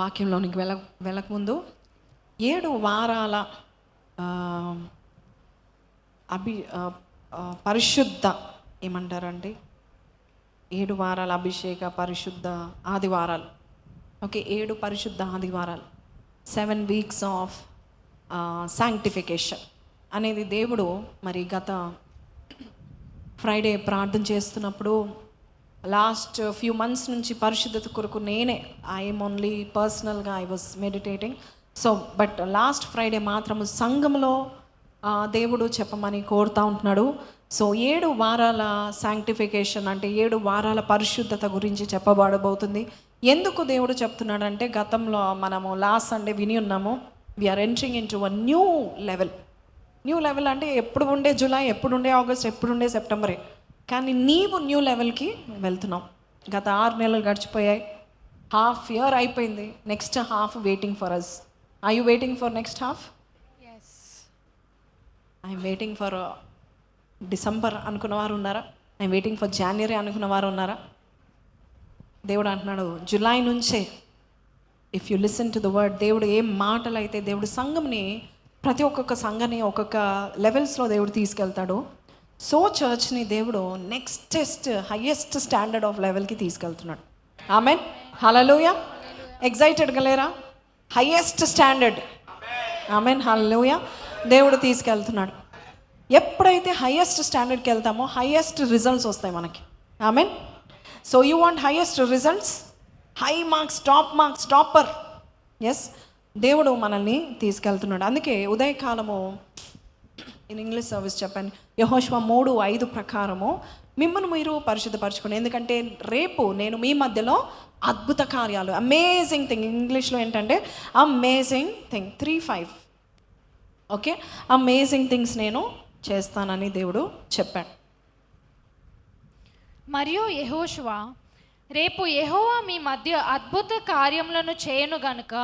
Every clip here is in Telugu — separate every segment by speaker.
Speaker 1: వాక్యంలోనికి వెళ్ళకముందు 7 వారాల ఆ, పరిశుద్ధ ఏమంటారండి 7 వారాల అభిషేక పరిశుద్ధ ఆదివారాలు. ఓకే, 7 పరిశుద్ధ ఆదివారాలు, 7 వీక్స్ ఆఫ్ శాంక్టిఫికేషన్ అనేది దేవుడు మరి గత ఫ్రైడే ప్రార్థన చేస్తున్నప్పుడు లాస్ట్ ఫ్యూ మంత్స్ నుంచి పరిశుద్ధత కొరకు నేనే ఐఎమ్ ఓన్లీ పర్సనల్గా I was meditating. So but last Friday మాత్రము సంఘంలో దేవుడు చెప్పమని కోరుతూ ఉంటున్నాడు. సో 7 వారాల శాంక్టిఫికేషన్ అంటే 7 వారాల పరిశుద్ధత గురించి చెప్పబడబోతుంది. ఎందుకు దేవుడు చెప్తున్నాడంటే గతంలో మనము లాస్ట్ సండే విని ఉన్నాము, we're entering into a new level అంటే ఎప్పుడు ఉండే జూలై, ఎప్పుడు ఉండే ఆగస్ట్, ఎప్పుడు ఉండే సెప్టెంబరే, కానీ నీవు న్యూ లెవెల్కి వెళ్తున్నావు. గత 6 నెలలు గడిచిపోయాయి, హాఫ్ ఇయర్ అయిపోయింది, next half waiting for us. Are you waiting for next half? I'm waiting for December అనుకున్న వారు ఉన్నారా? ఐఎమ్ వెయిటింగ్ ఫర్ జనవరి అనుకున్న వారు ఉన్నారా? దేవుడు అంటున్నాడు జూలై నుంచే, if you listen to the word, దేవుడు ఏం మాటలు అయితే దేవుడు సంఘంని ప్రతి ఒక్కొక్క సంఘాన్ని ఒక్కొక్క లెవెల్స్లో దేవుడు తీసుకెళ్తాడు. సో చర్చ్ని దేవుడు నెక్స్టెస్ట్ హయ్యెస్ట్ స్టాండర్డ్ ఆఫ్ లెవెల్కి తీసుకెళ్తున్నాడు. ఆమెన్, హల్లెలూయా. ఎగ్జైటెడ్గా లేరా? హయ్యెస్ట్ స్టాండర్డ్, ఆమెన్, హల్లెలూయా. దేవుడు తీసుకెళ్తున్నాడు. ఎప్పుడైతే హయ్యెస్ట్ స్టాండర్డ్కి వెళ్తామో హయ్యెస్ట్ రిజల్ట్స్ వస్తాయి మనకి. Amen. So you want highest results, high marks, topper. Yes, దేవుడు మనల్ని తీసుకెళ్తున్నాడు. అందుకే ఉదయకాలము ఇన్ ఇంగ్లీష్ సర్వీస్ చెప్పాను, యెహోషువ 3:5 ప్రకారము మిమ్మల్ని మీరు పరిశుద్ధపరచుకోండి, ఎందుకంటే రేపు నేను మీ మధ్యలో అద్భుత కార్యాలు, అమేజింగ్ థింగ్, ఇంగ్లీష్లో ఏంటంటే amazing thing 3:5, okay, amazing things నేను చేస్తానని దేవుడు చెప్పాడు.
Speaker 2: మరియు యెహోషువ, రేపు యెహోవా మీ మధ్య అద్భుత కార్యములను చేయను గనుక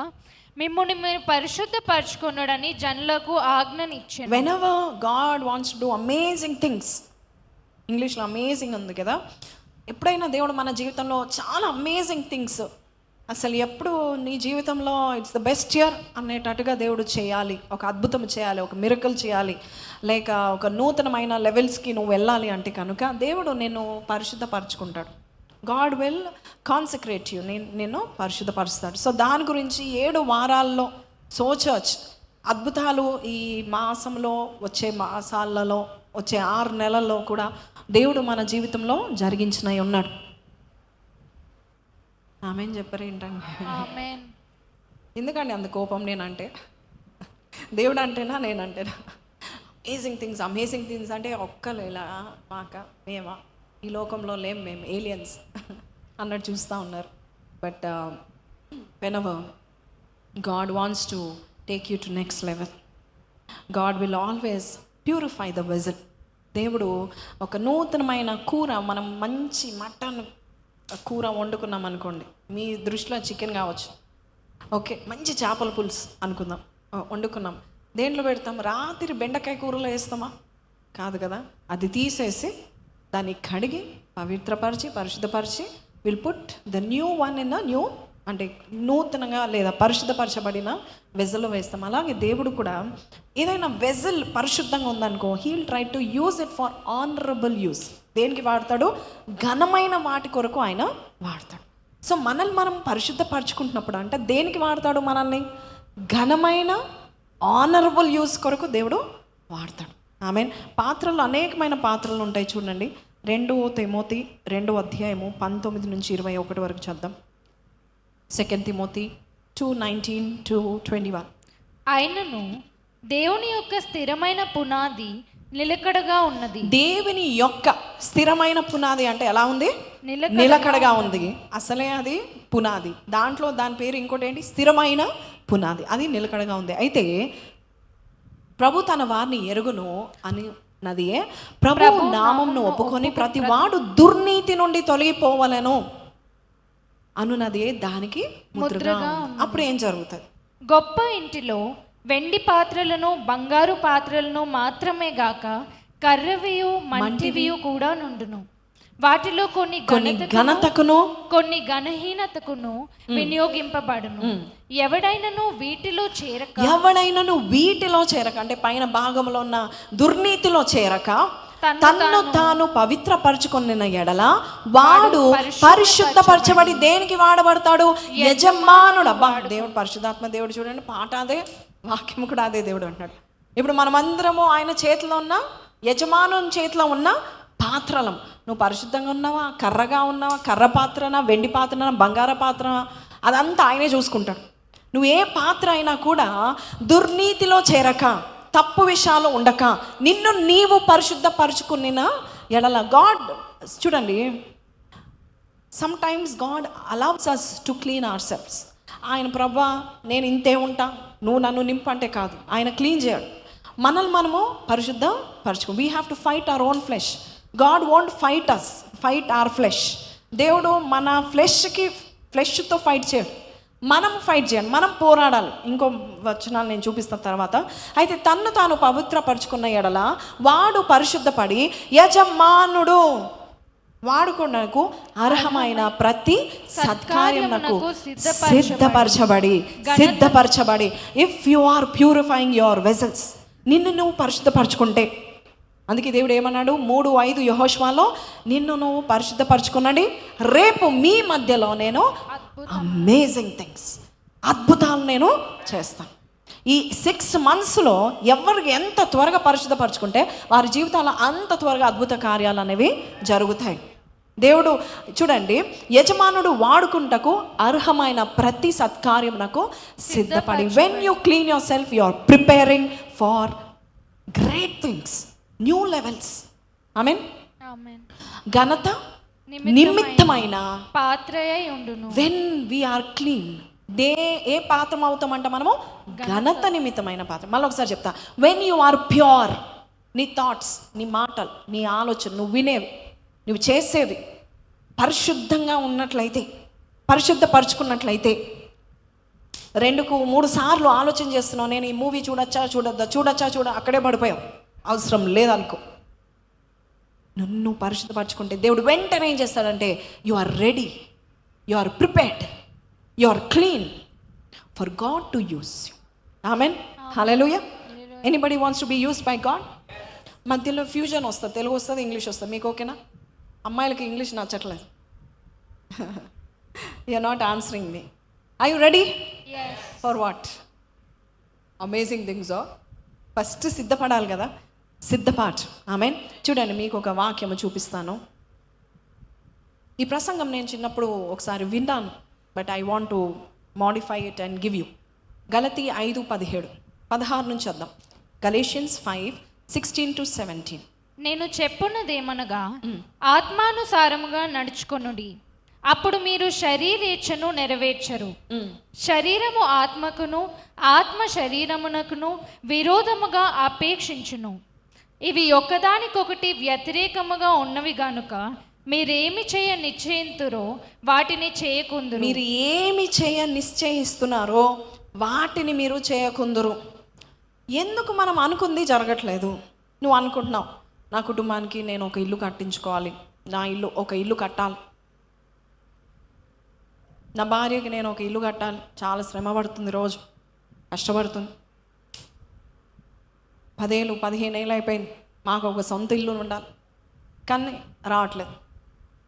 Speaker 2: మిమ్ముని మీరు పరిశుద్ధపరచుకొనుడని జనులకు ఆజ్ఞనిచ్చెను.
Speaker 1: Whenever God wants to do amazing things, ఇంగ్లీష్లో అమేజింగ్ ఉంది కదా, ఎప్పుడైనా దేవుడు మన జీవితంలో చాలా అమేజింగ్ థింగ్స్, అసలు ఎప్పుడు నీ జీవితంలో ఇట్స్ ద బెస్ట్ ఇయర్ అనేటట్టుగా దేవుడు చేయాలి, ఒక అద్భుతం చేయాలి, ఒక మిరకల్ చేయాలి, లేక ఒక నూతనమైన లెవెల్స్కి నువ్వు వెళ్ళాలి అంటే కనుక దేవుడు నిన్ను పరిశుద్ధపరచుకుంటాడు. గాడ్ విల్ కాన్సక్రేట్ యూ, నిన్ను పరిశుద్ధపరుస్తాడు. సో దాని గురించి 7 వారాల్లో సో చర్చ్ అద్భుతాలు ఈ మాసంలో, వచ్చే మాసాలలో, వచ్చే 6 నెలల్లో కూడా దేవుడు మన జీవితంలో జరిగించినవి ఉన్నాడు. ఆమెన్ చెప్పరు ఏంటండి?
Speaker 2: ఆమేన్.
Speaker 1: ఎందుకండి అంత కోపం నేనంటే? దేవుడు అంటేనా నేనంటేనా? అమేజింగ్ థింగ్స్ అంటే ఒక్కరు ఇలా మేమా ఈ లోకంలో లేం, మేము ఏలియన్స్ అన్నట్టు చూస్తూ ఉన్నారు. But whenever God wants to take you to next level, God will always purify the vessel. దేవుడు ఒక నూతనమైన కూర, మనం మంచి మటన్ కూర వండుకున్నాం అనుకోండి, మీ దృష్టిలో చికెన్ కావచ్చు, ఓకే, మంచి చేపల పులుసు అనుకుందాం, వండుకున్నాం, దేంట్లో పెడతాం? రాత్రి బెండకాయ కూరలో వేస్తామా? కాదు కదా. అది తీసేసి దాన్ని కడిగి పవిత్రపరిచి పరిశుద్ధపరిచి will put the new one in the new, అంటే నూతనంగా లేదా పరిశుద్ధపరచబడిన వెజల్లో వేస్తాం. అలాగే దేవుడు కూడా ఏదైనా వెజల్ పరిశుద్ధంగా ఉందనుకో, he will try to use it for honourable use. దేనికి వాడతాడు? ఘనమైన వాటి కొరకు ఆయన వాడతాడు. సో మనల్ని మనం పరిశుద్ధపరచుకుంటున్నప్పుడు అంటే దేనికి వాడతాడు? మనల్ని ఘనమైన ఆనరబుల్ యూస్ కొరకు దేవుడు వాడతాడు. ఆమేన్. పాత్రలు అనేకమైన పాత్రలు ఉంటాయి చూడండి. 2 తిమోతి 2:19-21 వరకు చద్దాం. 2 తిమోతి 2:19-21.
Speaker 2: ఆయనను దేవుని యొక్క స్థిరమైన పునాది నిలకడగా ఉన్నది.
Speaker 1: దేవుని యొక్క స్థిరమైన పునాది అంటే ఎలా ఉంది? నిలకడగా ఉంది. అసలే అది పునాది, దాంట్లో దాని పేరు ఇంకోటి ఏంటి? స్థిరమైన పునాది, అది నిలకడగా ఉంది. అయితే ప్రభు తన వారిని ఎరుగును అని నదియే, ప్రభు నామంను ఒప్పుకొని ప్రతి వాడు దుర్నీతి నుండి తొలగిపోవలెను అనున్నదే దానికి ముద్రగా ఉంది. అప్పుడు ఏం జరుగుతుంది?
Speaker 2: గొప్ప ఇంటిలో వెండి పాత్రలను బంగారు పాత్రలను మాత్రమే గాక కర్రవియు మంటివియు కూడా నుండును. వాటిలో కొన్ని
Speaker 1: ఘనతకును
Speaker 2: కొన్ని ఘనహీనతకును వినియోగింపబడును. ఎవడైనను వీటిలో చేరక అంటే పైన భాగంలో ఉన్న దుర్నీతిలో చేరక తన్ను తాను పవిత్రపరచుకున్న ఎడల వాడు పరిశుద్ధపరచబడి దేనికి వాడబడతాడు? యజమానుడు. అబ్బా, దేవుడు పరిశుద్ధాత్మ దేవుడు చూడండి, పాట అదే, వాక్యం కూడా అదే. దేవుడు అంటున్నాడు, ఇప్పుడు మనమందరము ఆయన చేతిలో ఉన్న, యజమానుని చేతిలో ఉన్న పాత్రలం. నువ్వు పరిశుద్ధంగా ఉన్నావా, కర్రగా ఉన్నావా, కర్ర పాత్రనా, వెండి పాత్రనా, బంగార పాత్రనా, అదంతా ఆయనే చూసుకుంటాడు. నువ్వు ఏ పాత్ర అయినా కూడా దుర్నీతిలో చేరక, తప్పు విషయాలు ఉండక, నిన్ను నీవు పరిశుద్ధపరచుకున్న ఎడల గాడ్, చూడండి, sometimes God allows us to clean our selves. ఆయన ప్రభా నేను ఇంతే ఉంటా, నువ్వు నన్ను నింపంటే కాదు, ఆయన క్లీన్ చేయడు. మనల్ని మనము పరిశుద్ధపరచుకో. We have to fight our own flesh. God won't fight us, fight our flesh. దేవుడు మన ఫ్లెష్తో ఫైట్ చేయడు, మనం ఫైట్ చేయాలి, మనం పోరాడాలి. ఇంకో వచనాలు నేను చూపిస్తాను తర్వాత. అయితే తన్ను తాను పవిత్రపరచుకున్న ఎడల వాడు పరిశుద్ధపడి యజమానుడు వాడుకొనకు అర్హమైన ప్రతి సత్కార్యమునకు సిద్ధపరచబడి. If you are purifying your vessels, నిన్ను నువ్వు పరిశుద్ధపరచుకుంటే, అందుకే దేవుడు ఏమన్నాడు 3:5 యెహోషువలో, నిన్ను నువ్వు పరిశుద్ధపరచుకునండి, రేపు మీ మధ్యలో నేను అమేజింగ్ థింగ్స్, అద్భుతాలు నేను చేస్తాను. ఈ 6 monthsలో ఎవరికి ఎంత త్వరగా పరిశుద్ధపరచుకుంటే వారి జీవితాల్లో అంత త్వరగా అద్భుత కార్యాలు అనేవి జరుగుతాయి. దేవుడు చూడండి, యజమానుడు వాడుకుంటకు అర్హమైన ప్రతి సత్కార్యమునకు సిద్ధపడి. When you clean yourself, you are preparing for great things, new levels. ఆమేన్. ఘనత నిమిత్తమైన పాత్రయై ఉండును.
Speaker 1: వెన్ వీఆర్ క్లీన్, ఏ పాత్రం అవుతామంట మనము? ఘనత నిమిత్తమైన పాత్ర. మళ్ళీ ఒకసారి చెప్తా, వెన్ యు ఆర్ ప్యూర్, నీ థాట్స్, నీ మాటలు, నీ ఆలోచన, నువ్వు వినేవి, నువ్వు చేసేవి పరిశుద్ధంగా ఉన్నట్లయితే, పరిశుద్ధపరచుకున్నట్లయితే, 2-3 సార్లు ఆలోచన చేస్తున్నావు, నేను ఈ మూవీ చూడొచ్చా, అక్కడే పడిపోయావు, అవసరం లేదనుకో. నన్ను పరిశుద్ధపరచుకుంటే దేవుడు వెంటనే ఏం చేస్తాడంటే, you are ready, you are prepared, you are clean for God to use you. Amen. Hallelujah. Anybody wants to be used by God? మధ్యలో ఫ్యూజన్ వస్తుంది, తెలుగు వస్తుంది, ఇంగ్లీష్ వస్తుంది. మీకు ఓకేనా? అమ్మాయిలకి ఇంగ్లీష్ నచ్చట్లేదు. You are not answering me. Are you ready for what? Amazing things. First సిద్ధపడాలి కదా, సిద్ధపాటు. ఆమెన్. చూడండి, మీకు ఒక వాక్యము చూపిస్తాను. ఈ ప్రసంగం నేను చిన్నప్పుడు ఒకసారి విన్నాను, but I want to modify it and give you. గలతీ 5:17 నుంచి వద్దాం. గలేషియన్స్ 5:16-17.
Speaker 2: నేను చెప్పున్నదేమనగా, ఆత్మానుసారముగా నడుచుకొనుడి, అప్పుడు మీరు శరీరేచ్ఛను నెరవేర్చరు. శరీరము ఆత్మకును, ఆత్మ శరీరమునకును విరోధముగా అపేక్షించును. ఇవి ఒకదానికొకటి వ్యతిరేకముగా ఉన్నవి గనుక మీరేమి చేయ నిశ్చయింతురో వాటిని చేయకుందురు.
Speaker 1: మీరు ఏమి చేయ నిశ్చయిస్తున్నారో వాటిని మీరు చేయకుందురు. ఎందుకు మనం అనుకుంది జరగట్లేదు? నువ్వు అనుకుంటున్నావు, నా కుటుంబానికి నేను ఒక ఇల్లు కట్టించుకోవాలి, ఒక ఇల్లు కట్టాలి, నా భార్యకి నేను ఒక ఇల్లు కట్టాలి, చాలా శ్రమ పడుతుంది, రోజు కష్టపడుతుంది, 10 ఏళ్ళు 15 ఏళ్ళు అయిపోయింది, మాకు ఒక సొంత ఇల్లు ఉండాలి, కానీ రావట్లేదు.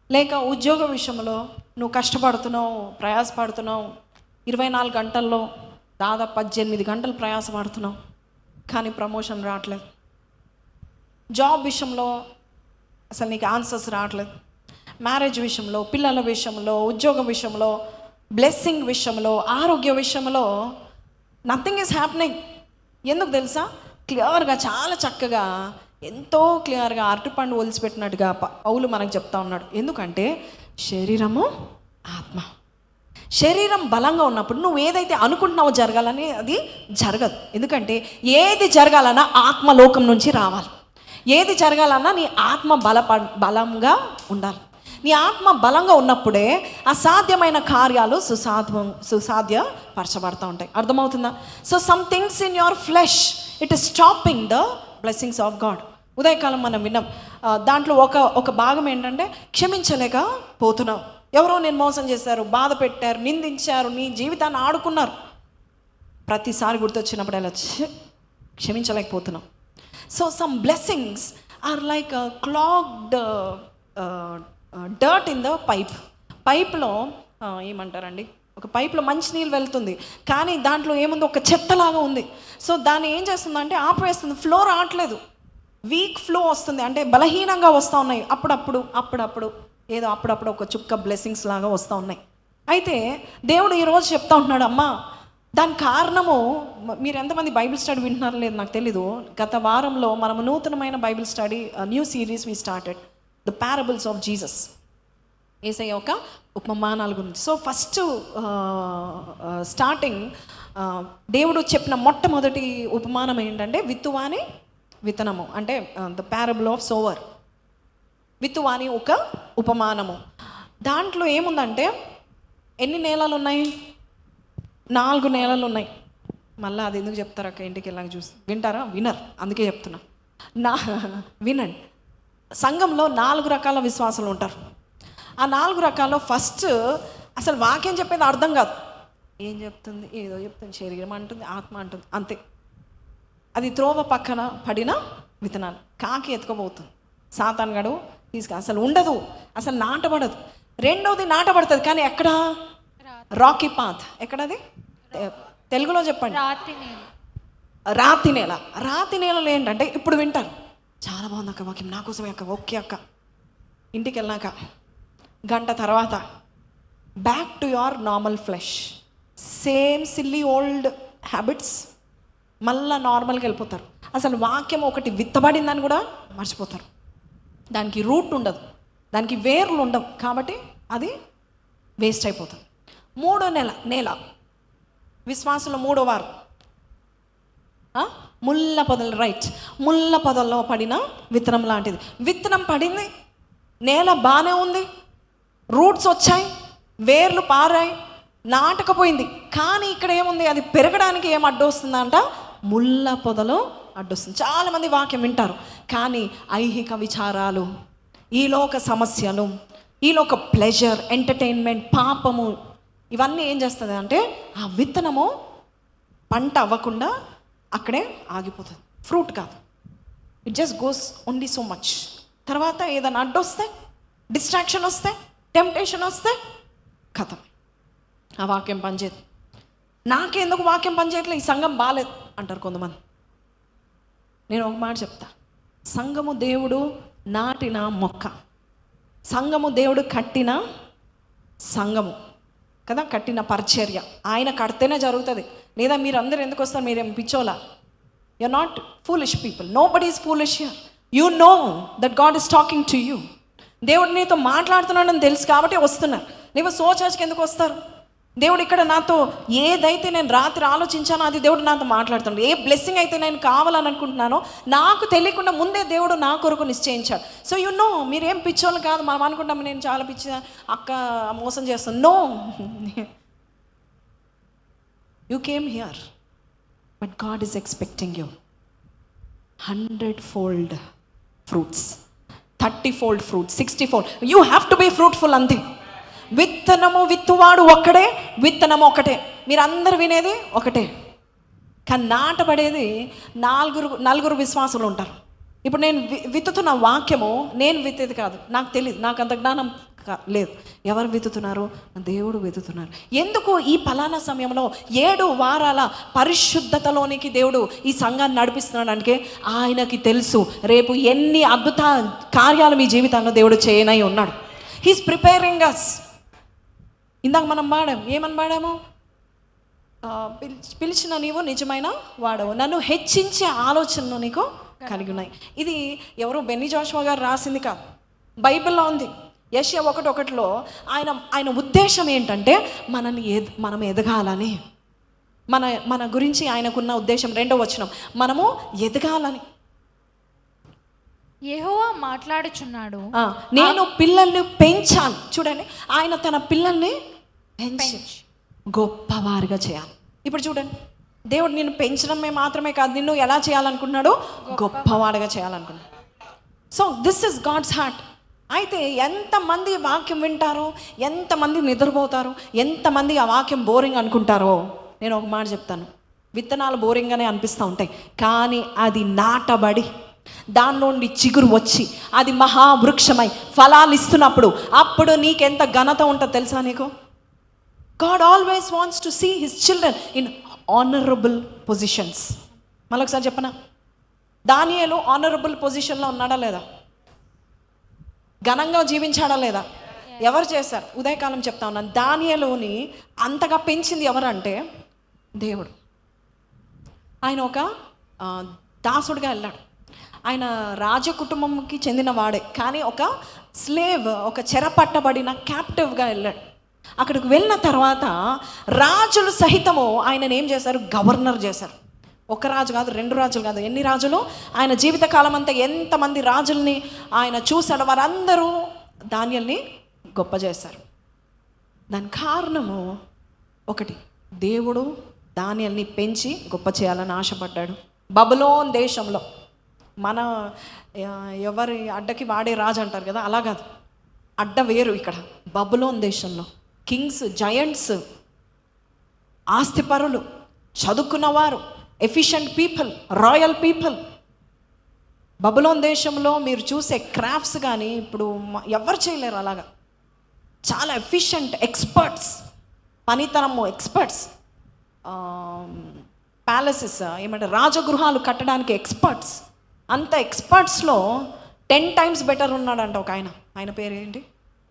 Speaker 1: లేక ఉద్యోగ విషయంలో నువ్వు కష్టపడుతున్నావు, ప్రయాసపడుతున్నావు, 24 గంటల్లో దాదాపు 18 గంటలు ప్రయాసపడుతున్నావు, కానీ ప్రమోషన్ రావట్లేదు. జాబ్ విషయంలో అసలు నీకు ఆన్సర్స్ రావట్లేదు. మ్యారేజ్ విషయంలో, పిల్లల విషయంలో, ఉద్యోగ విషయంలో, బ్లెస్సింగ్ విషయంలో, ఆరోగ్య విషయంలో నథింగ్ ఈజ్ హ్యాపెనింగ్. ఎందుకు తెలుసా? క్లియర్గా, చాలా చక్కగా, ఎంతో క్లియర్గా అరటిపండు ఒలిసిపెట్టినట్టుగా పౌలు మనకు చెప్తా ఉన్నాడు. ఎందుకంటే శరీరము ఆత్మ, శరీరం బలంగా ఉన్నప్పుడు నువ్వు ఏదైతే అనుకుంటున్నావో జరగాలని అది జరగదు. ఎందుకంటే ఏది జరగాలన్నా ఆత్మలోకం నుంచి రావాలి. ఏది జరగాలన్నా నీ ఆత్మ బలంగా ఉండాలి. నీ ఆత్మ బలంగా ఉన్నప్పుడే అసాధ్యమైన కార్యాలు సుసాధ్యపరచబడుతూ ఉంటాయి. అర్థమవుతుందా? So some things in your flesh, it is stopping the blessings of God. ఉదయకాలం మనం విన్నాం,
Speaker 2: దాంట్లో ఒక భాగం ఏంటంటే క్షమించలేక పోతున్నావు. ఎవరో నేను మోసం చేశారు, బాధ పెట్టారు, నిందించారు, నీ జీవితాన్ని ఆడుకున్నారు. ప్రతిసారి గుర్తొచ్చినప్పుడు అలా క్షమించలేకపోతున్నాం. So some blessings are like clogged dirt in the పైప్లో ఏమంటారండి, ఒక పైప్లో మంచినీళ్ళు వెళ్తుంది, కానీ దాంట్లో ఏముంది, ఒక చెత్తలాగా ఉంది. సో దాన్ని ఏం చేస్తుందంటే ఆపివేస్తుంది, ఫ్లో రావట్లేదు, వీక్ ఫ్లో వస్తుంది, అంటే బలహీనంగా వస్తూ ఉన్నాయి. అప్పుడప్పుడు ఏదో అప్పుడప్పుడు ఒక చుక్క బ్లెస్సింగ్స్ లాగా వస్తూ ఉన్నాయి. అయితే దేవుడు ఈరోజు చెప్తా ఉంటున్నాడు, అమ్మా దాని కారణము, మీరు ఎంతమంది బైబిల్ స్టడీ వింటున్నారో లేదు నాకు తెలీదు. గత వారంలో మనము నూతనమైన Bible study new series we started, the parables of Jesus, యేసయ్య యొక్క ఉపమానాల గురించి. సో ఫస్ట్ స్టార్టింగ్ దేవుడు చెప్పిన మొట్టమొదటి ఉపమానం ఏంటంటే విత్తువాని విత్తనము, అంటే ద పారబుల్ ఆఫ్ సోవర్, విత్తువాని ఒక ఉపమానము. దాంట్లో ఏముందంటే ఎన్ని నేలలు ఉన్నాయి, 4 నేలలు ఉన్నాయి. మళ్ళీ అది ఎందుకు చెప్తారు అక్క, ఇంటికి వెళ్ళాక చూసి వింటారా, వినరు, అందుకే చెప్తున్నా. వినండి, సంఘంలో 4 రకాల విశ్వాసాలు ఉంటారు. ఆ 4 రకాల్లో ఫస్ట్ అసలు వాక్యం చెప్పేది అర్థం కాదు, ఏం చెప్తుంది, ఏదో చెప్తుంది, శరీరం అంటుంది, ఆత్మ అంటుంది, అంతే. అది త్రోవ పక్కన పడిన విత్తనాలు, కాకి ఎత్తుకోబోతుంది, సాతానుగాడు అసలు ఉండదు, అసలు నాటబడదు. రెండోది నాటబడుతుంది, కానీ ఎక్కడ, రాకీ పాత్, ఎక్కడది తెలుగులో చెప్పండి, రాతి నేల. రాతి నేలలో ఏంటంటే ఇప్పుడు వింటారు, చాలా బాగుంది అక్క వాక్యం, నా కోసమే అక్క, ఓకే అక్క. ఇంటికి వెళ్ళాక గంట తర్వాత back to your normal flesh, same silly old habits, మళ్ళా నార్మల్గా వెళ్ళిపోతారు. అసలు వాక్యం ఒకటి విత్తబడిందని కూడా మర్చిపోతారు. దానికి రూట్ ఉండదు, దానికి వేర్లు ఉండవు, కాబట్టి అది వేస్ట్ అయిపోతుంది. 3వ నేల విశ్వాసంలో 3వ వారు ముళ్ళ పొదలు, రైట్, ముళ్ళ పొదల్లో పడిన విత్తనం లాంటిది. విత్తనం పడింది, నేల బాగానే ఉంది, రూట్స్ వచ్చాయి, వేర్లు పారాయి, నాటకపోయింది. కానీ ఇక్కడ ఏముంది, అది పెరగడానికి ఏం అడ్డు వస్తుందంట, ముళ్ళ పొదలో అడ్డొస్తుంది. చాలామంది వాక్యం వింటారు, కానీ ఐహిక విచారాలు, ఈలోక సమస్యలు, ఈలోక ప్లెజర్, ఎంటర్టైన్మెంట్, పాపము, ఇవన్నీ ఏం చేస్తుంది అంటే ఆ విత్తనము పంట అవ్వకుండా అక్కడే ఆగిపోతుంది, ఫ్రూట్ కాదు. It just goes only so much. తర్వాత ఏదైనా అడ్డొస్తే, డిస్ట్రాక్షన్ వస్తే, టెంప్టేషన్ వస్తే కథం, ఆ వాక్యం పనిచేయదు. నాకెందుకు వాక్యం పనిచేయట్లేదు, ఈ సంఘం బాగాలేదు అంటారు కొంతమంది. నేను ఒక మాట చెప్తా, సంఘము దేవుడు నాటిన మొక్క, సంఘము దేవుడు కట్టిన సంఘము కదా, కట్టిన పరిచర్య. ఆయన కడితేనే జరుగుతుంది, లేదా మీరు అందరూ ఎందుకు వస్తారు, మీరేం పిచ్చోలా? You are not foolish people, nobody is foolish here. You know that God is talking to you. దేవుడు నీతో మాట్లాడుతున్నాడని తెలుసు కాబట్టి వస్తున్నారు. నీవు సో చర్చ్కి ఎందుకు వస్తారు? దేవుడు ఇక్కడ నాతో ఏదైతే నేను రాత్రి ఆలోచించానో అది దేవుడు నాతో మాట్లాడుతున్నాడు. ఏ బ్లెస్సింగ్ అయితే నేను కావాలని అనుకుంటున్నానో నాకు తెలియకుండా ముందే దేవుడు నా కొరకు నిశ్చయించాడు. సో యు నో, మీరేం పిచ్చోళ్ళు కాదు. మనం అనుకుంటాం నేను చాలా పిచ్చి అక్క మోసం చేస్తాను. No, you came here but God is expecting you 100-fold fruits, 30-fold fruits, 60-fold. You have to be fruitful, అంతే. విత్తనము విత్తువాడు ఒక్కడే, విత్తనము ఒకటే, మీరందరూ వినేది ఒకటే, కానీ నాటబడేది నలుగురు విశ్వాసులు ఉంటారు. ఇప్పుడు నేను విత్తుతున్న వాక్యము నేను విత్తేది కాదు, నాకు తెలియదు, నాకు అంత జ్ఞానం లేదు. ఎవరు విత్తుతున్నారు? దేవుడు విత్తుతున్నారు. ఎందుకు ఈ ఫలానా సమయంలో 7 వారాల పరిశుద్ధతలోనికి దేవుడు ఈ సంఘాన్ని నడిపిస్తున్నాడానికి ఆయనకి తెలుసు రేపు ఎన్ని అద్భుత కార్యాలు మీ జీవితంలో దేవుడు చేయనై ఉన్నాడు. హీస్ ప్రిపేరింగ్ అస్. ఇందాక మనం ఏమని పాడాము? పిలిచిన నీవు నిజమైన వాడవు, నన్ను హెచ్చించే ఆలోచనలు నీకు కలిగి ఉన్నాయి. ఇది ఎవరో బెన్నీ జోషువా గారు రాసింది కాదు, బైబిల్లో ఉంది. యెషయా 1:1 ఆయన ఉద్దేశం ఏంటంటే మనం ఎదగాలని, మన గురించి ఆయనకున్న ఉద్దేశం. 2వ వచనం, మనము ఎదగాలని.
Speaker 3: యెహోవా మాట్లాడుచున్నాడు,
Speaker 2: నేను పిల్లల్ని పెంచాను. చూడండి, ఆయన తన పిల్లల్ని పెంచి గొప్పవారుగా చేయాలి. ఇప్పుడు చూడండి, దేవుడు నిన్ను పెంచడమే మాత్రమే కాదు, నిన్ను ఎలా చేయాలనుకున్నాడు? గొప్పవాడుగా చేయాలనుకున్నాడు. So this is God's heart. అయితే ఎంతమంది వాక్యం వింటారో, ఎంతమంది నిద్రపోతారో, ఎంతమంది ఆ వాక్యం బోరింగ్ అనుకుంటారో, నేను ఒక మాట చెప్తాను, విత్తనాలు బోరింగ్గానే అనిపిస్తూ ఉంటాయి, కానీ అది నాటబడి దాని నుండి చిగురు వచ్చి అది మహావృక్షమై ఫలాలు ఇస్తున్నప్పుడు అప్పుడు నీకెంత ఘనత ఉంటుందో తెలుసా నీకు? God always wants to see his children in honourable positions. మళ్ళొకసారి చెప్పనా, దానియేలు ఆనరబుల్ పొజిషన్లో ఉన్నాడా లేదా? ఘనంగా జీవించాడా లేదా? ఎవరు చేశారు? ఉదయకాలం చెప్తా ఉన్నాను, దానియేలుని అంతగా పెంచింది ఎవరంటే దేవుడు. ఆయన ఒక దాసుడిగా వెళ్ళాడు. ఆయన రాజ కుటుంబంకి చెందిన వాడే, కానీ ఒక స్లేవ్, ఒక చెరపట్టబడిన క్యాప్టివ్గా వెళ్ళాడు. అక్కడికి వెళ్ళిన తర్వాత రాజులు సహితము ఆయనను ఏం చేశారు? గవర్నర్ చేశారు. ఒక రాజు కాదు, 2 రాజులు కాదు, ఎన్ని రాజులు? ఆయన జీవితకాలం అంతా ఎంతమంది రాజుల్ని ఆయన చూశాడు, వారందరూ దానియేలుని గొప్ప చేశారు. దాని కారణము ఒకటి, దేవుడు దానియేలుని పెంచి గొప్ప చేయాలని ఆశపడ్డాడు. బబులోన్ దేశంలో మన ఎవరి అడ్డకి వాడే రాజు అంటారు కదా, అలా కాదు, అడ్డ వేరు. ఇక్కడ బబులోన్ దేశంలో కింగ్స్, జయంట్స్, ఆస్తిపరులు, చదువుకున్నవారు, efficient people, royal people. Babylon దేశంలో మీరు చూసే క్రాఫ్ట్స్ కానీ ఇప్పుడు ఎవరు చేయలేరు అలాగా. చాలా ఎఫిషియంట్ ఎక్స్పర్ట్స్, పనితనము ఎక్స్పర్ట్స్, ప్యాలెసెస్ ఏమంటారు, రాజగృహాలు కట్టడానికి ఎక్స్పర్ట్స్. అంత ఎక్స్పర్ట్స్లో 10 times బెటర్ ఉన్నాడంట ఒక ఆయన. ఆయన పేరు ఏంటి?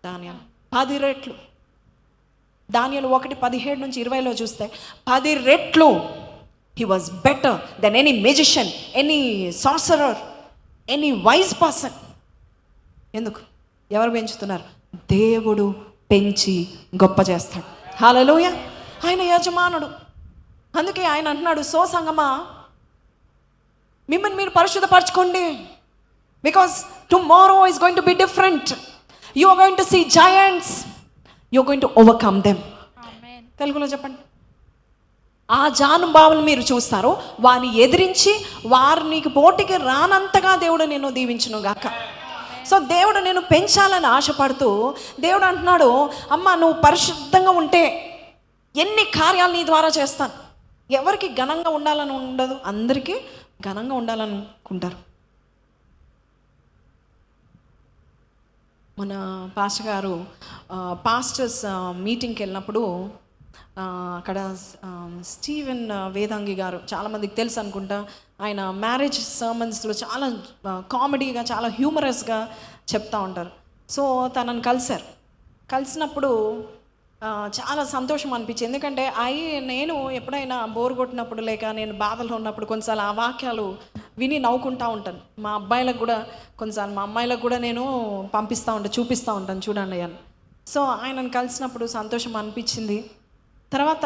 Speaker 2: దానియేలు. 10 రెట్లు. దానియేలు 1:17-20లో చూస్తే 10 రెట్లు he was better than any magician, any sorcerer, any wise person. ఎందుకు? ఎవరు పెంచుతున్నారు? దేవుడు పెంచి గొప్ప చేస్తాడు. హల్లెలూయా. ఆయన యజమానుడు. అందుకే ఆయన అంటున్నాడు, సో సంగమా మిమ్మల్ని మీరు పరిశుద్ధపరచుకోండి, because tomorrow is going to be different. You are going to see giants, you are going to overcome them. తెలుగులో చెప్పండి. ఆ జానుభావులు మీరు చూస్తారు, వారిని ఎదిరించి వారు నీకు పోటీకి రానంతగా దేవుడు నేను దీవించును గాక. సో దేవుడు నేను పెంచాలని ఆశపడుతూ దేవుడు అంటున్నాడు, అమ్మ నువ్వు పరిశుద్ధంగా ఉంటే ఎన్ని కార్యాలు నీ ద్వారా చేస్తాను. ఎవరికి ఘనంగా ఉండాలని ఉండదు, అందరికీ ఘనంగా ఉండాలని అనుకుంటారు. మన పాస్టర్ గారు పాస్టర్స్ మీటింగ్కి వెళ్ళినప్పుడు అక్కడ స్టీవెన్ వేదాంగి గారు, చాలామందికి తెలుసు అనుకుంటా, ఆయన మ్యారేజ్ సర్మన్స్లో చాలా కామెడీగా, చాలా హ్యూమరస్గా చెప్తూ ఉంటారు. సో తనని కలిసినప్పుడు చాలా సంతోషం అనిపించింది. ఎందుకంటే నేను ఎప్పుడైనా బోర్ కొట్టినప్పుడు లేక నేను బాధలో ఉన్నప్పుడు కొన్నిసార్లు ఆ వాక్యాలు విని నవ్వుకుంటూ ఉంటాను. మా అబ్బాయిలకు కూడా కొన్నిసార్లు మా అమ్మాయిలకు కూడా నేను చూపిస్తూ ఉంటాను చూడండి అని. సో ఆయనను కలిసినప్పుడు సంతోషం అనిపించింది. తర్వాత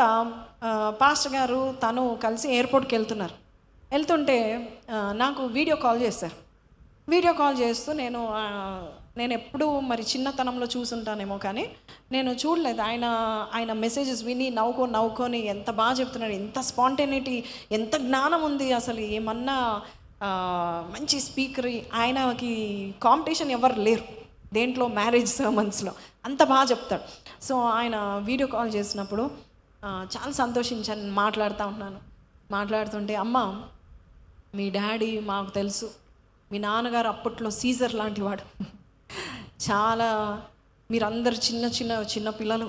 Speaker 2: పాస్టర్ గారు తను కలిసి ఎయిర్పోర్ట్కి వెళ్తుంటే నాకు వీడియో కాల్ చేస్తూ నేను ఎప్పుడూ మరి చిన్నతనంలో చూసుంటానేమో కానీ నేను చూడలేదు. ఆయన మెసేజెస్ విని నవ్వుకొని ఎంత బాగా చెప్తున్నాడు, ఎంత స్పాంటేనిటీ, ఎంత జ్ఞానం ఉంది అసలు. ఏమన్నా మంచి స్పీకర్. ఆయనకి కాంపిటీషన్ ఎవరు లేరు దేంట్లో, మ్యారేజ్ సర్మన్స్లో అంత బాగా చెప్తాడు. సో ఆయన వీడియో కాల్ చేసినప్పుడు చాలా సంతోషించాను. మాట్లాడుతుంటే, అమ్మ మీ డాడీ మాకు తెలుసు, మీ నాన్నగారు అప్పట్లో సీజర్ లాంటి వాడు, చాలా మీరందరు చిన్న పిల్లలు.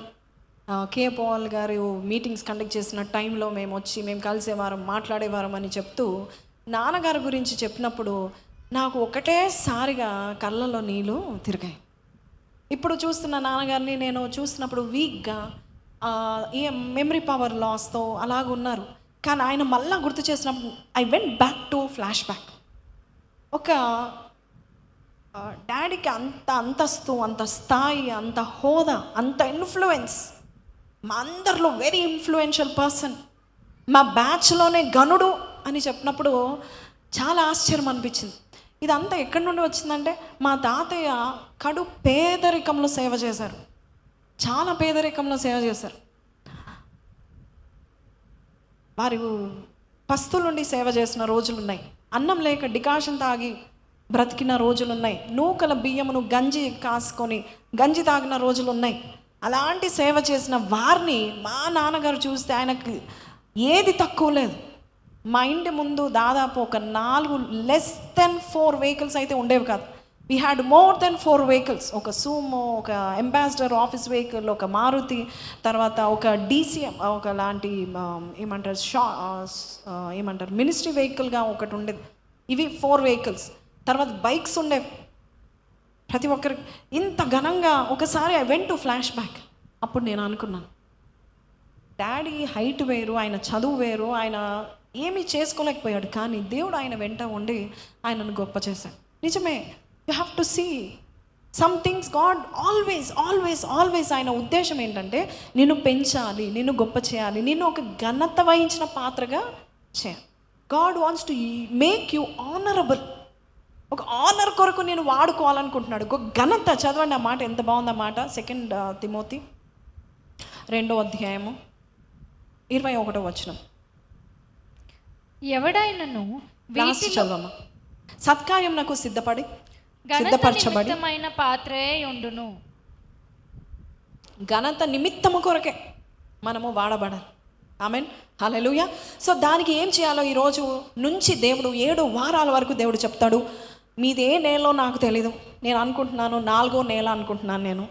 Speaker 2: కే పాల్ గారు మీటింగ్స్ కండక్ట్ చేసిన టైంలో మేము కలిసేవారం, మాట్లాడేవారం అని చెప్తూ నాన్నగారి గురించి చెప్పినప్పుడు నాకు ఒకటేసారిగా కళ్ళలో నీళ్ళు తిరిగాయి. ఇప్పుడు చూస్తున్న నాన్నగారిని నేను చూసినప్పుడు వీక్గా, ఏ మెమరీ పవర్ లాస్తో అలాగున్నారు. కానీ ఆయన మళ్ళా గుర్తు చేసినప్పుడు I went back to flash back. ఒక డాడీకి అంత అంతస్తు, అంత స్థాయి, అంత హోదా, అంత ఇన్ఫ్లుయెన్స్, మా అందరిలో వెరీ ఇన్ఫ్లుయెన్షియల్ పర్సన్, మా బ్యాచ్లోనే గనుడు అని చెప్పినప్పుడు చాలా ఆశ్చర్యం అనిపించింది. ఇదంతా ఎక్కడి నుండి వచ్చిందంటే మా తాతయ్య కడు పేదరికంలో సేవ చేశారు, చాలా పేదరికంలో సేవ చేశారు. వారు పస్తులుండి సేవ చేసిన రోజులు ఉన్నాయి. అన్నం లేక డికాషన్ తాగి బ్రతికిన రోజులు ఉన్నాయి. నూకల బియ్యమును గంజి కాసుకొని గంజి తాగిన రోజులు ఉన్నాయి. అలాంటి సేవ చేసిన వారిని మా నాన్నగారు చూస్తే ఆయనకి ఏది తక్కువ లేదు. మా ఇంటి ముందు దాదాపు ఒక 4 లెస్ దెన్ 4 వెహికల్స్ అయితే ఉండేవి కాదు. We had more than 4 vehicles. ఒక సూమో, ఒక అంబాసిడర్ ఆఫీస్ వెహికల్, ఒక మారుతి, తర్వాత ఒక డీసీఎం, ఒక లాంటి ఏమంటారు మినిస్ట్రీ వెహికల్గా ఒకటి ఉండేది. ఇవి 4 వెహికల్స్. తర్వాత బైక్స్ ఉండేవి ప్రతి ఒక్కరికి. ఇంత ఘనంగా ఒకసారి I went to flash back. అప్పుడు నేను అనుకున్నాను, డాడీ హైట్ వేరు, ఆయన చదువు వేరు, ఆయన ఏమీ చేసుకోలేకపోయాడు, కానీ దేవుడు ఆయన వెంట ఉండి ఆయనను గొప్ప చేశాడు. నిజమే, you have to see some things. God always always always ఆయన ఉద్దేశం ఏంటంటే నిన్ను పెంచాలి, నిన్ను గొప్ప చేయాలి, నిన్ను ఒక ఘనత వహించిన పాత్రగా చేయాలి. God wants to make you honourable. ఒక ఆనర్ కొరకు నేను వాడుకోవాలనుకుంటున్నాడు. ఒక ఘనత. చదవండి ఆ మాట, ఎంత బాగుంది ఆ మాట. 2 తిమోతి 2వ అధ్యాయము 21వ వచనం.
Speaker 3: ఎవడైనను
Speaker 2: లాస్ట్ చదవమ్మా. సత్కార్యమునకు సిద్ధపరచబడి
Speaker 3: పాత్రే ఉండును.
Speaker 2: ఘనత నిమిత్తము కొరకే మనము వాడబడాలి. ఆమెన్, హల్లెలూయా. సో దానికి ఏం చేయాలో ఈరోజు నుంచి దేవుడు 7 వారాల వరకు దేవుడు చెప్తాడు. మీది ఏ నెలలో నాకు తెలీదు, నేను అనుకుంటున్నాను 4వ నెల అనుకుంటున్నాను నేను.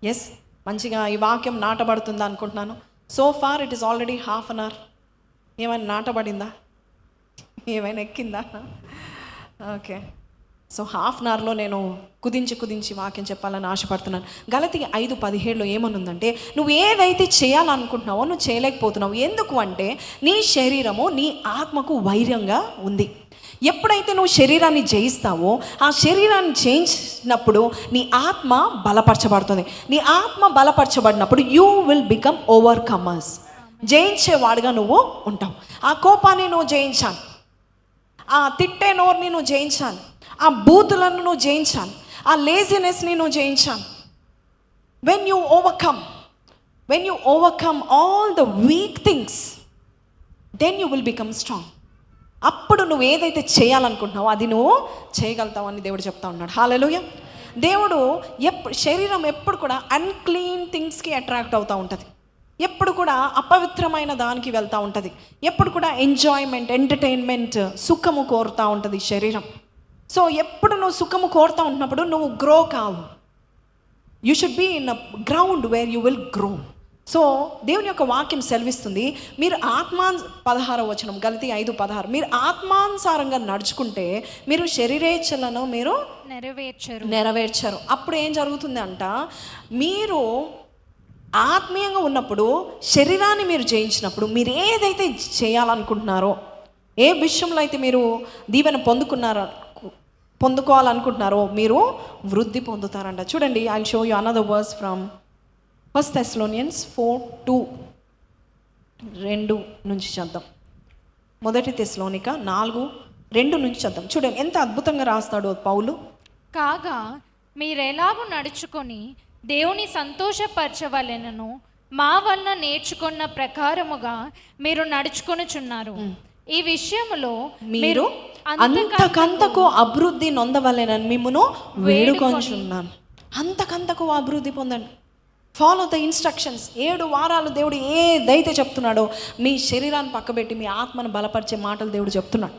Speaker 2: ఎస్, మంచిగా ఈ వాక్యం నాటబడుతుందా అనుకుంటున్నాను. So far it is already ½ an hour. ఏమైనా నాటబడిందా, ఏమైనా ఎక్కిందా? ఓకే. సో ½ an hourలో నేను కుదించి వాక్యం చెప్పాలని ఆశపడుతున్నాను. గలతీ 5:17 ఏమనుందంటే, నువ్వు ఏదైతే చేయాలనుకుంటున్నావో నువ్వు చేయలేకపోతున్నావు. ఎందుకు అంటే నీ శరీరము నీ ఆత్మకు వైర్యంగా ఉంది. ఎప్పుడైతే నువ్వు శరీరాన్ని జయిస్తావో, ఆ శరీరాన్ని జయించినప్పుడు నీ ఆత్మ బలపరచబడుతుంది. నీ ఆత్మ బలపరచబడినప్పుడు యూ విల్ బికమ్ ఓవర్కమర్స్. జయించేవాడుగా నువ్వు ఉంటావు. ఆ కోపాన్ని నువ్వు జయించాలి, ఆ తిట్టే నోరుని నువ్వు జయించాలి, ఆ బూతులను నువ్వు జయించాలి, ఆ లేజినెస్ని నువ్వు జయించాలి. When you overcome all the weak things, then you will become strong. అప్పుడు నువ్వు ఏదైతే చేయాలనుకుంటున్నావో అది నువ్వు చేయగలుగుతావు అని దేవుడు చెప్తా ఉన్నాడు. హల్లెలూయా. దేవుడు శరీరం ఎప్పుడు కూడా అన్క్లీన్ థింగ్స్కి అట్రాక్ట్ అవుతూ ఉంటుంది. ఎప్పుడు కూడా అపవిత్రమైన దానికి వెళ్తూ ఉంటుంది. ఎప్పుడు కూడా ఎంజాయ్మెంట్, ఎంటర్టైన్మెంట్, సుఖము కోరుతూ ఉంటుంది శరీరం. సో ఎప్పుడు నువ్వు సుఖము కోరుతూ ఉంటున్నప్పుడు నువ్వు గ్రో కావు. You should be in a ground where you will grow. So దేవుని యొక్క వాక్యం సెలవిస్తుంది, మీరు 16వ వచనం, గలతీ 5:16, మీరు ఆత్మానుసారంగా నడుచుకుంటే మీరు శరీరేచ్ఛలను మీరు నెరవేర్చరు. అప్పుడు ఏం జరుగుతుంది అంట, మీరు ఆత్మీయంగా ఉన్నప్పుడు శరీరాన్ని మీరు జయించినప్పుడు మీరు ఏదైతే చేయాలనుకుంటున్నారో, ఏ విషయంలో అయితే మీరు దీవెన పొందుకోవాలనుకుంటున్నారో మీరు వృద్ధి పొందుతారంట. చూడండి, I will show you another verse from 1 Thessalonians 4:2 నుంచి చద్దాం. 1 Thessalonica 4:2 నుంచి చద్దాం. చూడండి ఎంత అద్భుతంగా రాస్తాడు పౌలు.
Speaker 3: కాగా మీరెలాగూ నడుచుకొని దేవుని సంతోషపరచవలెనను మా వలన నేర్చుకున్న ప్రకారముగా మీరు నడుచుకొనుచున్నారు. ఈ విషయములో మీరు
Speaker 2: అంతకంతకు అభివృద్ధి నొందవలెనని మిమ్మును వేడుకొంచున్నాను. అంతకంతకు అభివృద్ధి పొందండి. Follow the instructions. 7 వారాలు దేవుడు ఏదైతే చెప్తున్నాడో మీ శరీరాన్ని పక్కబెట్టి మీ ఆత్మను బలపరిచే మాటలు దేవుడు చెప్తున్నాడు.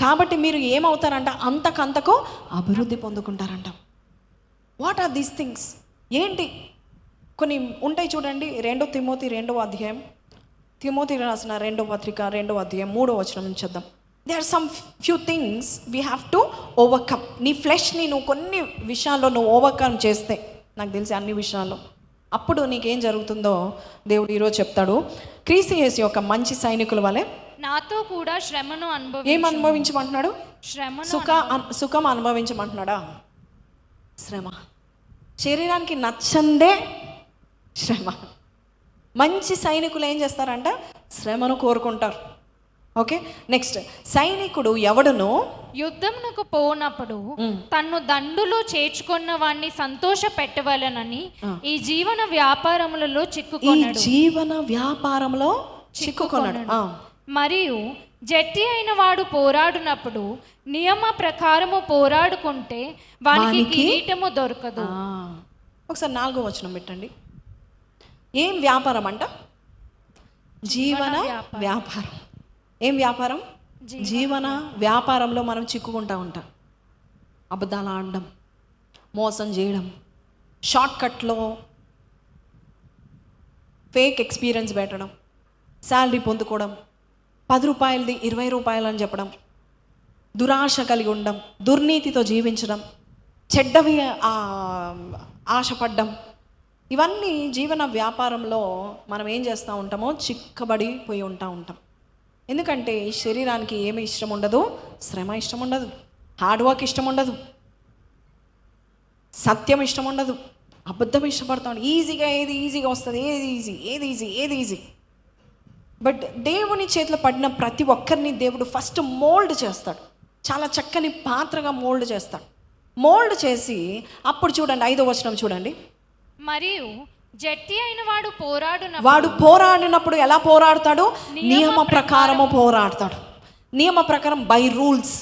Speaker 2: కాబట్టి మీరు ఏమవుతారంట, అంతకంతకు అభివృద్ధి పొందుకుంటారంట. What are these things? ఏంటి? కొన్ని ఉంటాయి చూడండి. 2 తిమోతి 2వ అధ్యాయం, తిమోతి రాసిన 2వ పత్రిక 2వ అధ్యాయం 3వ వచనం నుంచి చూద్దాం. There are some few things we have to overcome. నీ ఫ్లెష్ని నువ్వు కొన్ని విషయాల్లో నువ్వు ఓవర్కమ్ చేస్తే, నాకు తెలిసి అన్ని విషయాల్లో, అప్పుడు నీకేం జరుగుతుందో దేవుడు ఈరోజు చెప్తాడు. క్రీస్తు యేసు యొక్క మంచి సైనికుల వలె
Speaker 3: నాతో కూడా శ్రమను
Speaker 2: ఏం అనుభవించమంటున్నాడు? సుఖం అనుభవించమంటున్నాడా? శ్రమ. శరీరానికి నచ్చందే శ్రమ. మంచి సైనికులు ఏం చేస్తారంట? శ్రమను కోరుకుంటారు. ఓకే, నెక్స్ట్, సైనికుడు ఎవడును
Speaker 3: యుద్ధమునకు పోనప్పుడు తన్ను దండులో చేర్చుకున్న వాణ్ణి సంతోష పెట్టవలనని ఈ జీవన వ్యాపారములలో చిక్కుకున్నాడు. మరియు జట్టి అయిన వాడు పోరాడునప్పుడు నియమ ప్రకారము పోరాడుకుంటే వానికి కిరీటము దొరకదు.
Speaker 2: ఒకసారి 4వ వచనం పెట్టండి. ఏం వ్యాపారం అంట? జీవన వ్యాపారం. ఏం వ్యాపారం? జీవన వ్యాపారంలో మనం చిక్కుకుంటా ఉంటాం. అబద్ధాలు ఆడడం, మోసం చేయడం, షార్ట్కట్లో ఫేక్ ఎక్స్పీరియన్స్ పెట్టడం, శాలరీ పొందుకోవడం, 10 రూపాయలది 20 రూపాయలు అని చెప్పడం, దురాశ కలిగి ఉండడం, దుర్నీతితో జీవించడం, చెడ్డవి ఆశపడ్డం, ఇవన్నీ జీవన వ్యాపారంలో మనం ఏం చేస్తూ ఉంటామో చిక్కబడిపోయి ఉంటాం. ఎందుకంటే ఈ శరీరానికి ఏమి ఇష్టం ఉండదు? శ్రమ ఇష్టం ఉండదు, హార్డ్ వర్క్ ఇష్టం ఉండదు, సత్యం ఇష్టం ఉండదు, అబద్ధం ఇష్టపడతాం. ఈజీగా వస్తుంది, ఏది ఈజీ. బట్ దేవుని చేతిలో పడిన ప్రతి ఒక్కరిని దేవుడు ఫస్ట్ మోల్డ్ చేస్తాడు. చాలా చక్కని పాత్రగా మోల్డ్ చేస్తాడు. మోల్డ్ చేసి అప్పుడు చూడండి 5వ వచనం చూడండి.
Speaker 3: మరియు జట్టి అయిన వాడు
Speaker 2: పోరాడినప్పుడు ఎలా పోరాడతాడు? నియమ ప్రకారము పోరాడతాడు. నియమ ప్రకారం, బై రూల్స్.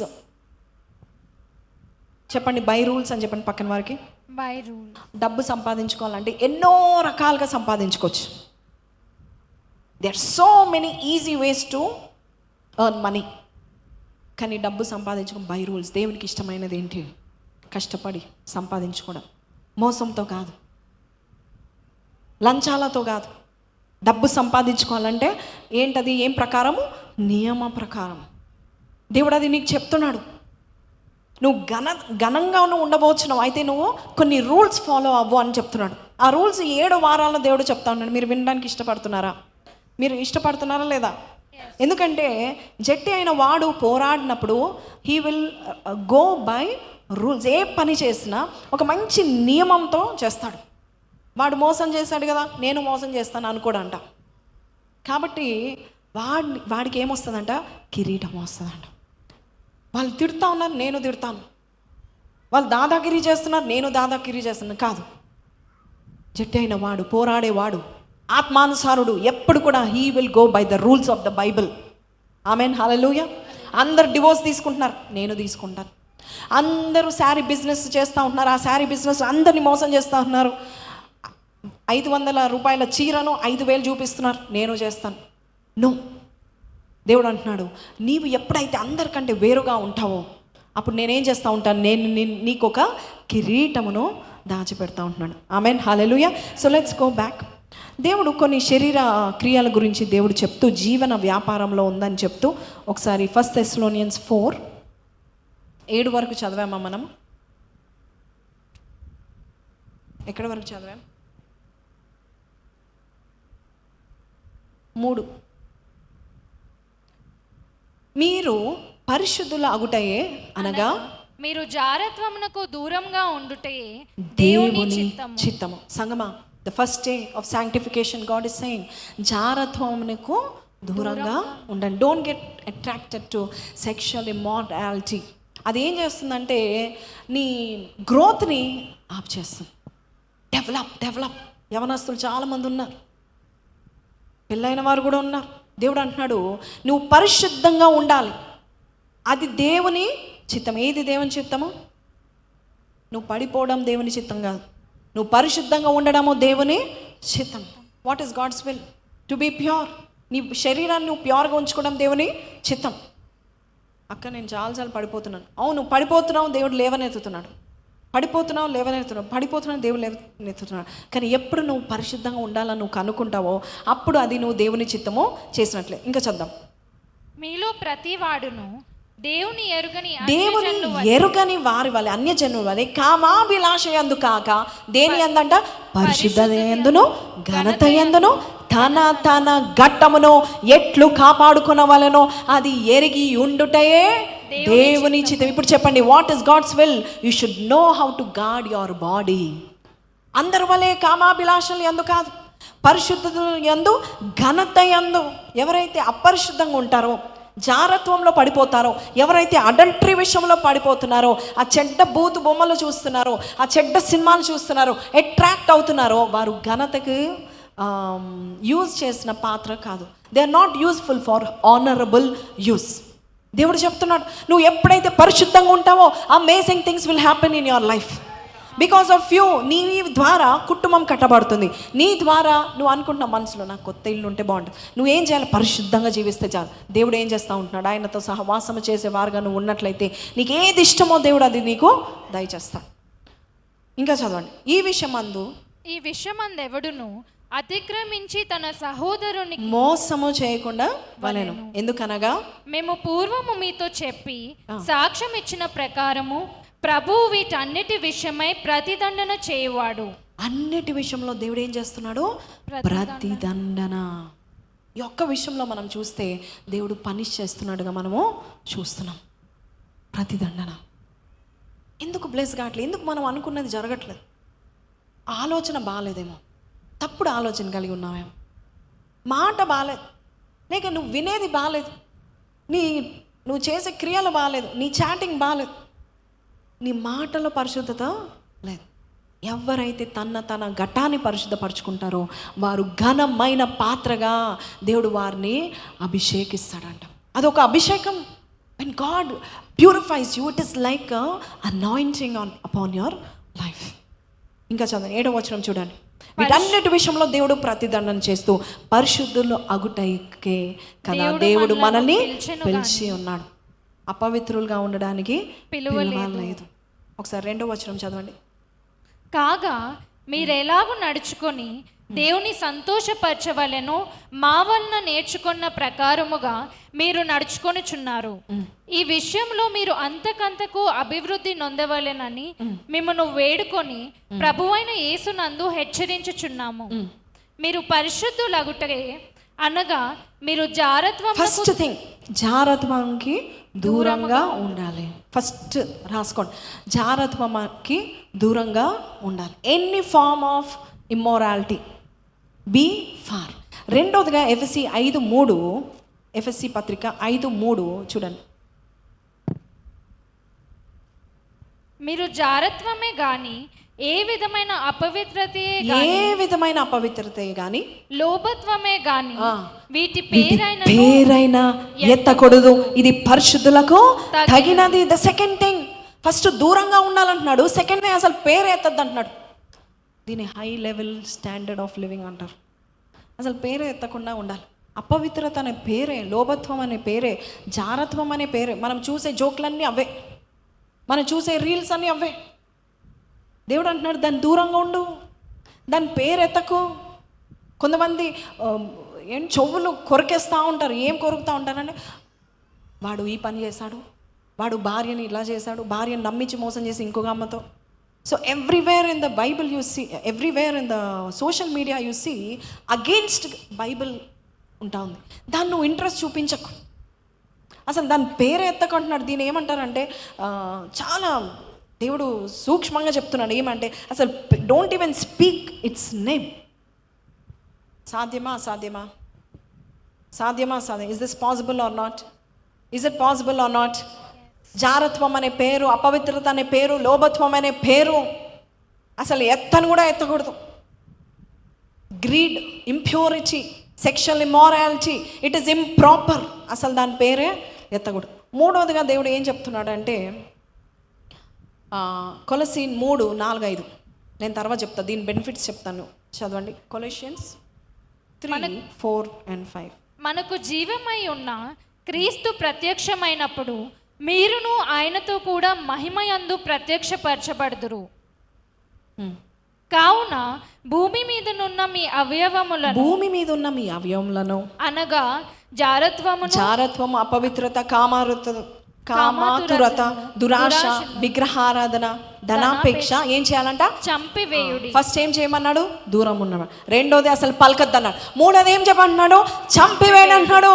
Speaker 2: చెప్పండి, బై రూల్స్ అని చెప్పండి పక్కన వారికి.
Speaker 3: By rule.
Speaker 2: డబ్బు సంపాదించుకోవాలంటే ఎన్నో రకాలుగా సంపాదించుకోవచ్చు. There are so many easy ways to earn money. కానీ డబ్బు సంపాదించుకోవడం బై రూల్స్. దేవునికి ఇష్టమైనది ఏంటి? కష్టపడి సంపాదించుకోవడం, మోసంతో కాదు, లంచాలతో కాదు. డబ్బు సంపాదించుకోవాలంటే ఏంటది? ఏం ప్రకారము? నియమ ప్రకారం. దేవుడు అది నీకు చెప్తున్నాడు. నువ్వు ఘనంగా ఉండబోతున్నావు, అయితే నువ్వు కొన్ని రూల్స్ ఫాలో అవ్వు అని చెప్తున్నాడు. ఆ రూల్స్ 7 వారాల్లో దేవుడు చెప్తా ఉన్నాడు. మీరు వినడానికి ఇష్టపడుతున్నారా? మీరు ఇష్టపడుతున్నారా లేదా? ఎందుకంటే జట్టి అయిన వాడు పోరాడినప్పుడు he will go by rules. ఏ పని చేసినా ఒక మంచి నియమంతో చేస్తాడు. వాడు మోసం చేశాడు కదా, నేను మోసం చేస్తాను అనుకోడంట. కాబట్టి వాడికి ఏమొస్తుందంట? కిరీటం వస్తుందంట. వాళ్ళు తిడుతూ ఉన్నారు, నేను తిడతాను. వాళ్ళు దాదాగిరి చేస్తున్నారు, నేను దాదాగిరి చేస్తున్నాను కాదు. జట్టి అయిన వాడు, పోరాడేవాడు, ఆత్మానుసారుడు ఎప్పుడు కూడా he will go by the rules of the Bible. ఆమెన్, హల్లెలూయా. అందరు డివోర్స్ తీసుకుంటున్నారు, నేను తీసుకుంటాను. అందరూ శారీ బిజినెస్ చేస్తూ ఉంటున్నారు, ఆ శారీ బిజినెస్ అందరినీ మోసం చేస్తూ ఉన్నారు. 500 రూపాయల చీరను 5,000 చూపిస్తున్నారు, నేను చేస్తాను. నో, దేవుడు అంటున్నాడు, నీవు ఎప్పుడైతే అందరికంటే వేరుగా ఉంటావో అప్పుడు నేనేం చేస్తూ ఉంటాను? నేను నీకు ఒక కిరీటమును దాచిపెడతా ఉంటున్నాడు. Amen, hallelujah. So let's go back. దేవుడు కొన్ని శరీర క్రియల గురించి దేవుడు చెప్తూ జీవన వ్యాపారంలో ఉందని చెప్తూ ఒకసారి 1 Thessalonians 4:7 వరకు చదివామా మనం? ఎక్కడి వరకు చదివాం? 3. మీరు పరిశుద్ధుల అగుటయే అనగా
Speaker 3: మీరు జారత్వమునకు దూరంగా ఉండుటే
Speaker 2: దేవుని చిత్తము. సంగమా, the first day of sanctification God is saying, జారత్వమునకు దూరంగా ఉండండి. Don't get attracted to sexual immorality. అది ఏం చేస్తుందంటే నీ గ్రోత్ని ఆప్ చేస్తుంది. డెవలప్. యవనస్తులు చాలామంది ఉన్నారు, పెళ్ళైన వారు కూడా ఉన్నారు. దేవుడు అంటున్నాడు నువ్వు పరిశుద్ధంగా ఉండాలి. అది దేవుని చిత్తం. ఏది దేవుని చిత్తము? నువ్వు పడిపోవడం దేవుని చిత్తం కాదు, నువ్వు పరిశుద్ధంగా ఉండడము దేవుని చిత్తం. What is God's will? To be pure. నీ శరీరాన్ని నువ్వు ప్యూర్గా ఉంచుకోవడం దేవుని చిత్తం. అక్క, నేను చాలాసార్లు పడిపోతున్నాను. అవును, పడిపోతున్నావు, దేవుడు లేవనెత్తుతున్నాడు. పడిపోతున్నావు, దేవుడు లేవనెత్తుతున్నాడు. కానీ ఎప్పుడు నువ్వు పరిశుద్ధంగా ఉండాలని నువ్వు కనుక్కుంటావో అప్పుడు అది నువ్వు దేవుని చిత్తము చేసినట్లే. ఇంకా చద్దాం.
Speaker 3: మీలో ప్రతి వాడును దేవుని
Speaker 2: ఎరుగని వారి వలె, అన్యజనుల వలె కామాభిలాష యందు కాక దేని యందంట? పరిశుద్ధత యందును ఘనత యందును తన ఘట్టమును ఎట్లు కాపాడుకునవలెనో అది ఎరిగి ఉండుటయే దేవుని చిత్తం. ఇప్పుడు చెప్పండి, what is God's will? You should know how to guard your body. అందరి వలె కామాభిలాషలు యందు కాదు, పరిశుద్ధత యందు ఘనత యందు. ఎవరైతే అపరిశుద్ధంగా ఉంటారో, జారత్వంలో పడిపోతారో, ఎవరైతే అడల్టరీ విషయంలో పడిపోతున్నారో, ఆ చెడ్డ బూతు బొమ్మలు చూస్తున్నారో, ఆ చెడ్డ సినిమాలు చూస్తున్నారో, అట్రాక్ట్ అవుతున్నారో, వారు ఘనతకు యూజ్ చేసిన పాత్ర కాదు. They are not useful for honourable use. దేవుడు చెప్తున్నాడు, నువ్వు ఎప్పుడైతే పరిశుద్ధంగా ఉంటావో amazing things will happen in your life. Because of you, నీ ద్వారా కుటుంబం కట్టబడుతుంది. నీ ద్వారా నువ్వు అనుకుంటున్నావు మనసులో, నాకు కొత్త ఇల్లు ఉంటే బాగుంటుంది. నువ్వేం చేయాలి? పరిశుద్ధంగా జీవిస్తే చాలు. దేవుడు ఏం చేస్తూ ఉంటున్నాడు? ఆయనతో సహవాసం చేసేవారుగా నువ్వు ఉన్నట్లయితే నీకు ఏది ఇష్టమో దేవుడు అది నీకు దయచేస్తాడు. ఇంకా చదవండి. ఈ విషయమందు
Speaker 3: ఎవడును అతిక్రమించి తన సహోదరుని
Speaker 2: మోసము చేయకుండా వలెను. ఎందుకనగా
Speaker 3: మేము పూర్వము మీతో చెప్పి సాక్ష్యం ఇచ్చిన ప్రకారము ప్రభువు వీటన్నిటి విషయమై ప్రతిదండన చేయువాడు.
Speaker 2: అన్నిటి విషయంలో దేవుడు ఏం చేస్తున్నాడు? ప్రతిదండన. ఈ ఒక్క విషయంలో మనం చూస్తే దేవుడు పనిష్ చేస్తున్నాడుగా మనము చూస్తున్నాం. ప్రతిదండన. ఎందుకు బ్లెస్ కావట్లేదు? ఎందుకు మనం అనుకున్నది జరగట్లేదు? ఆలోచన బాగాలేదేమో, తప్పుడు ఆలోచన కలిగి ఉన్నామేమో, మాట బాగాలేదు, లేక నువ్వు వినేది బాగాలేదు, నువ్వు చేసే క్రియలు బాగాలేదు, నీ చాటింగ్ బాగాలేదు, నీ మాటలో పరిశుద్ధత లేదు. ఎవరైతే తన ఘటాన్ని పరిశుద్ధపరచుకుంటారో వారు ఘనమైన పాత్రగా దేవుడు వారిని అభిషేకిస్తాడంట. అదొక అభిషేకం. when God purifies you, it is like a anointing upon your life. ఇంకా చదవండి 7వ వచనం చూడండి. వీటన్నిటి విషయంలో దేవుడు ప్రతిదండన చేస్తూ పరిశుద్ధులు అగుటైకే కదా దేవుడు మనల్ని పిలిచి ఉన్నాడు. అపవిత్రులుగా ఉండడానికి పిలవలేదు. ఒకసారి 2వ వచనం చదవండి.
Speaker 3: కాగా మీరెలాగూ నడుచుకొని దేవుని సంతోషపరచవలెను మా వలన నేర్చుకున్న ప్రకారముగా మీరు నడుచుకొనుచున్నారు. ఈ విషయంలో మీరు అంతకంతకు అభివృద్ధి నొందవలెనని మిమ్మల్ని వేడుకొని ప్రభువైన యేసునందు హెచ్చరించుచున్నాము. మీరు పరిశుద్ధులగుటకే అనగా మీరు
Speaker 2: ఫస్ట్ థింగ్ జారత్వంకి దూరంగా ఉండాలి. ఫస్ట్ రాసుకోండి, జారత్వంకి దూరంగా ఉండాలి. Any form of immorality be far. రెండోదిగా ఎఫెసీ 5:3, ఎఫెసీ పత్రిక 5:3 చూడండి.
Speaker 3: మీరు జారత్వమే గాని ఏ విధమైన అపవిత్రతే గాని లోభత్వమే గాని వీటి పేరైనా
Speaker 2: ఎత్తకూడదు. ఇది పరిశుద్ధులకు తగినది. ద సెకండ్ థింగ్, ఫస్ట్ దూరంగా ఉండాలంటున్నాడు. సెకండ్ థింగ్ అసలు పేరు ఎత్తద్దు అంటున్నాడు. దీని high level standard of living అంటారు. అసలు పేరు ఎత్తకుండా ఉండాలి. అపవిత్రత అనే పేరే, లోభత్వం అనే పేరే, జారత్వం అనే పేరే. మనం చూసే జోక్లన్నీ అవే, మనం చూసే రీల్స్ అన్నీ అవే. దేవుడు అంటున్నాడు దాని దూరంగా ఉండు, దాని పేరు ఎత్తకు. కొంతమంది చెవులు కొరికేస్తూ ఉంటారు. ఏం కొరుకుతూ ఉంటారంటే, వాడు ఈ పని చేశాడు, వాడు భార్యని ఇలా చేశాడు, భార్యను నమ్మించి మోసం చేసి ఇంకొక అమ్మతో. So everywhere in the Bible you see, everywhere in the social media you see against Bible ఉంటా ఉంది. దాన్ని నువ్వు ఇంట్రెస్ట్ చూపించకు, అసలు దాని పేరు ఎత్తకుంటున్నాడు. దీన్ని ఏమంటారంటే చాలా దేవుడు సూక్ష్మంగా చెప్తున్నాడు. ఏమంటే అసలు don't even speak its name. సాధ్యమా అసాధ్యమా? సాధ్యమా అసాధ్యం? Is this possible or not? Is it possible or not? జారత్వం అనే పేరు, అపవిత్రత అనే పేరు, లోభత్వం అనే పేరు అసలు ఎత్తను కూడా ఎత్తకూడదు. Greed, impurity, sexual immorality, it is improper. అసలు దాని పేరే ఎత్తకూడదు. మూడవదిగా దేవుడు ఏం చెప్తున్నాడు అంటే కొలసీన్ 3:4-5 నేను తర్వాత చెప్తాను, దీని బెనిఫిట్స్ చెప్తాను. చదవండి కొలెషియన్స్ 3:4-5.
Speaker 3: మనకు జీవమై ఉన్న క్రీస్తు ప్రత్యక్షమైనప్పుడు మీరును ఆయనతో కూడా మహిమయందు ప్రత్యక్షపరచబడుదురు. కావున భూమి మీద ఉన్న మీ అవయవములను అనగా జారత్వము, అపవిత్రత, కామాతురత, దురాశ, విగ్రహారాధన, ధనాపేక్ష ఏం చేయాలంట? చంపివేయుడి. ఫస్ట్ ఏం చేయమన్నాడు? దూరం ఉన్నాడు. రెండోది అసలు పలకద్దు అన్నాడు. మూడోది ఏం చెప్పంటున్నాడు? చంపివేయడు అంటున్నాడు.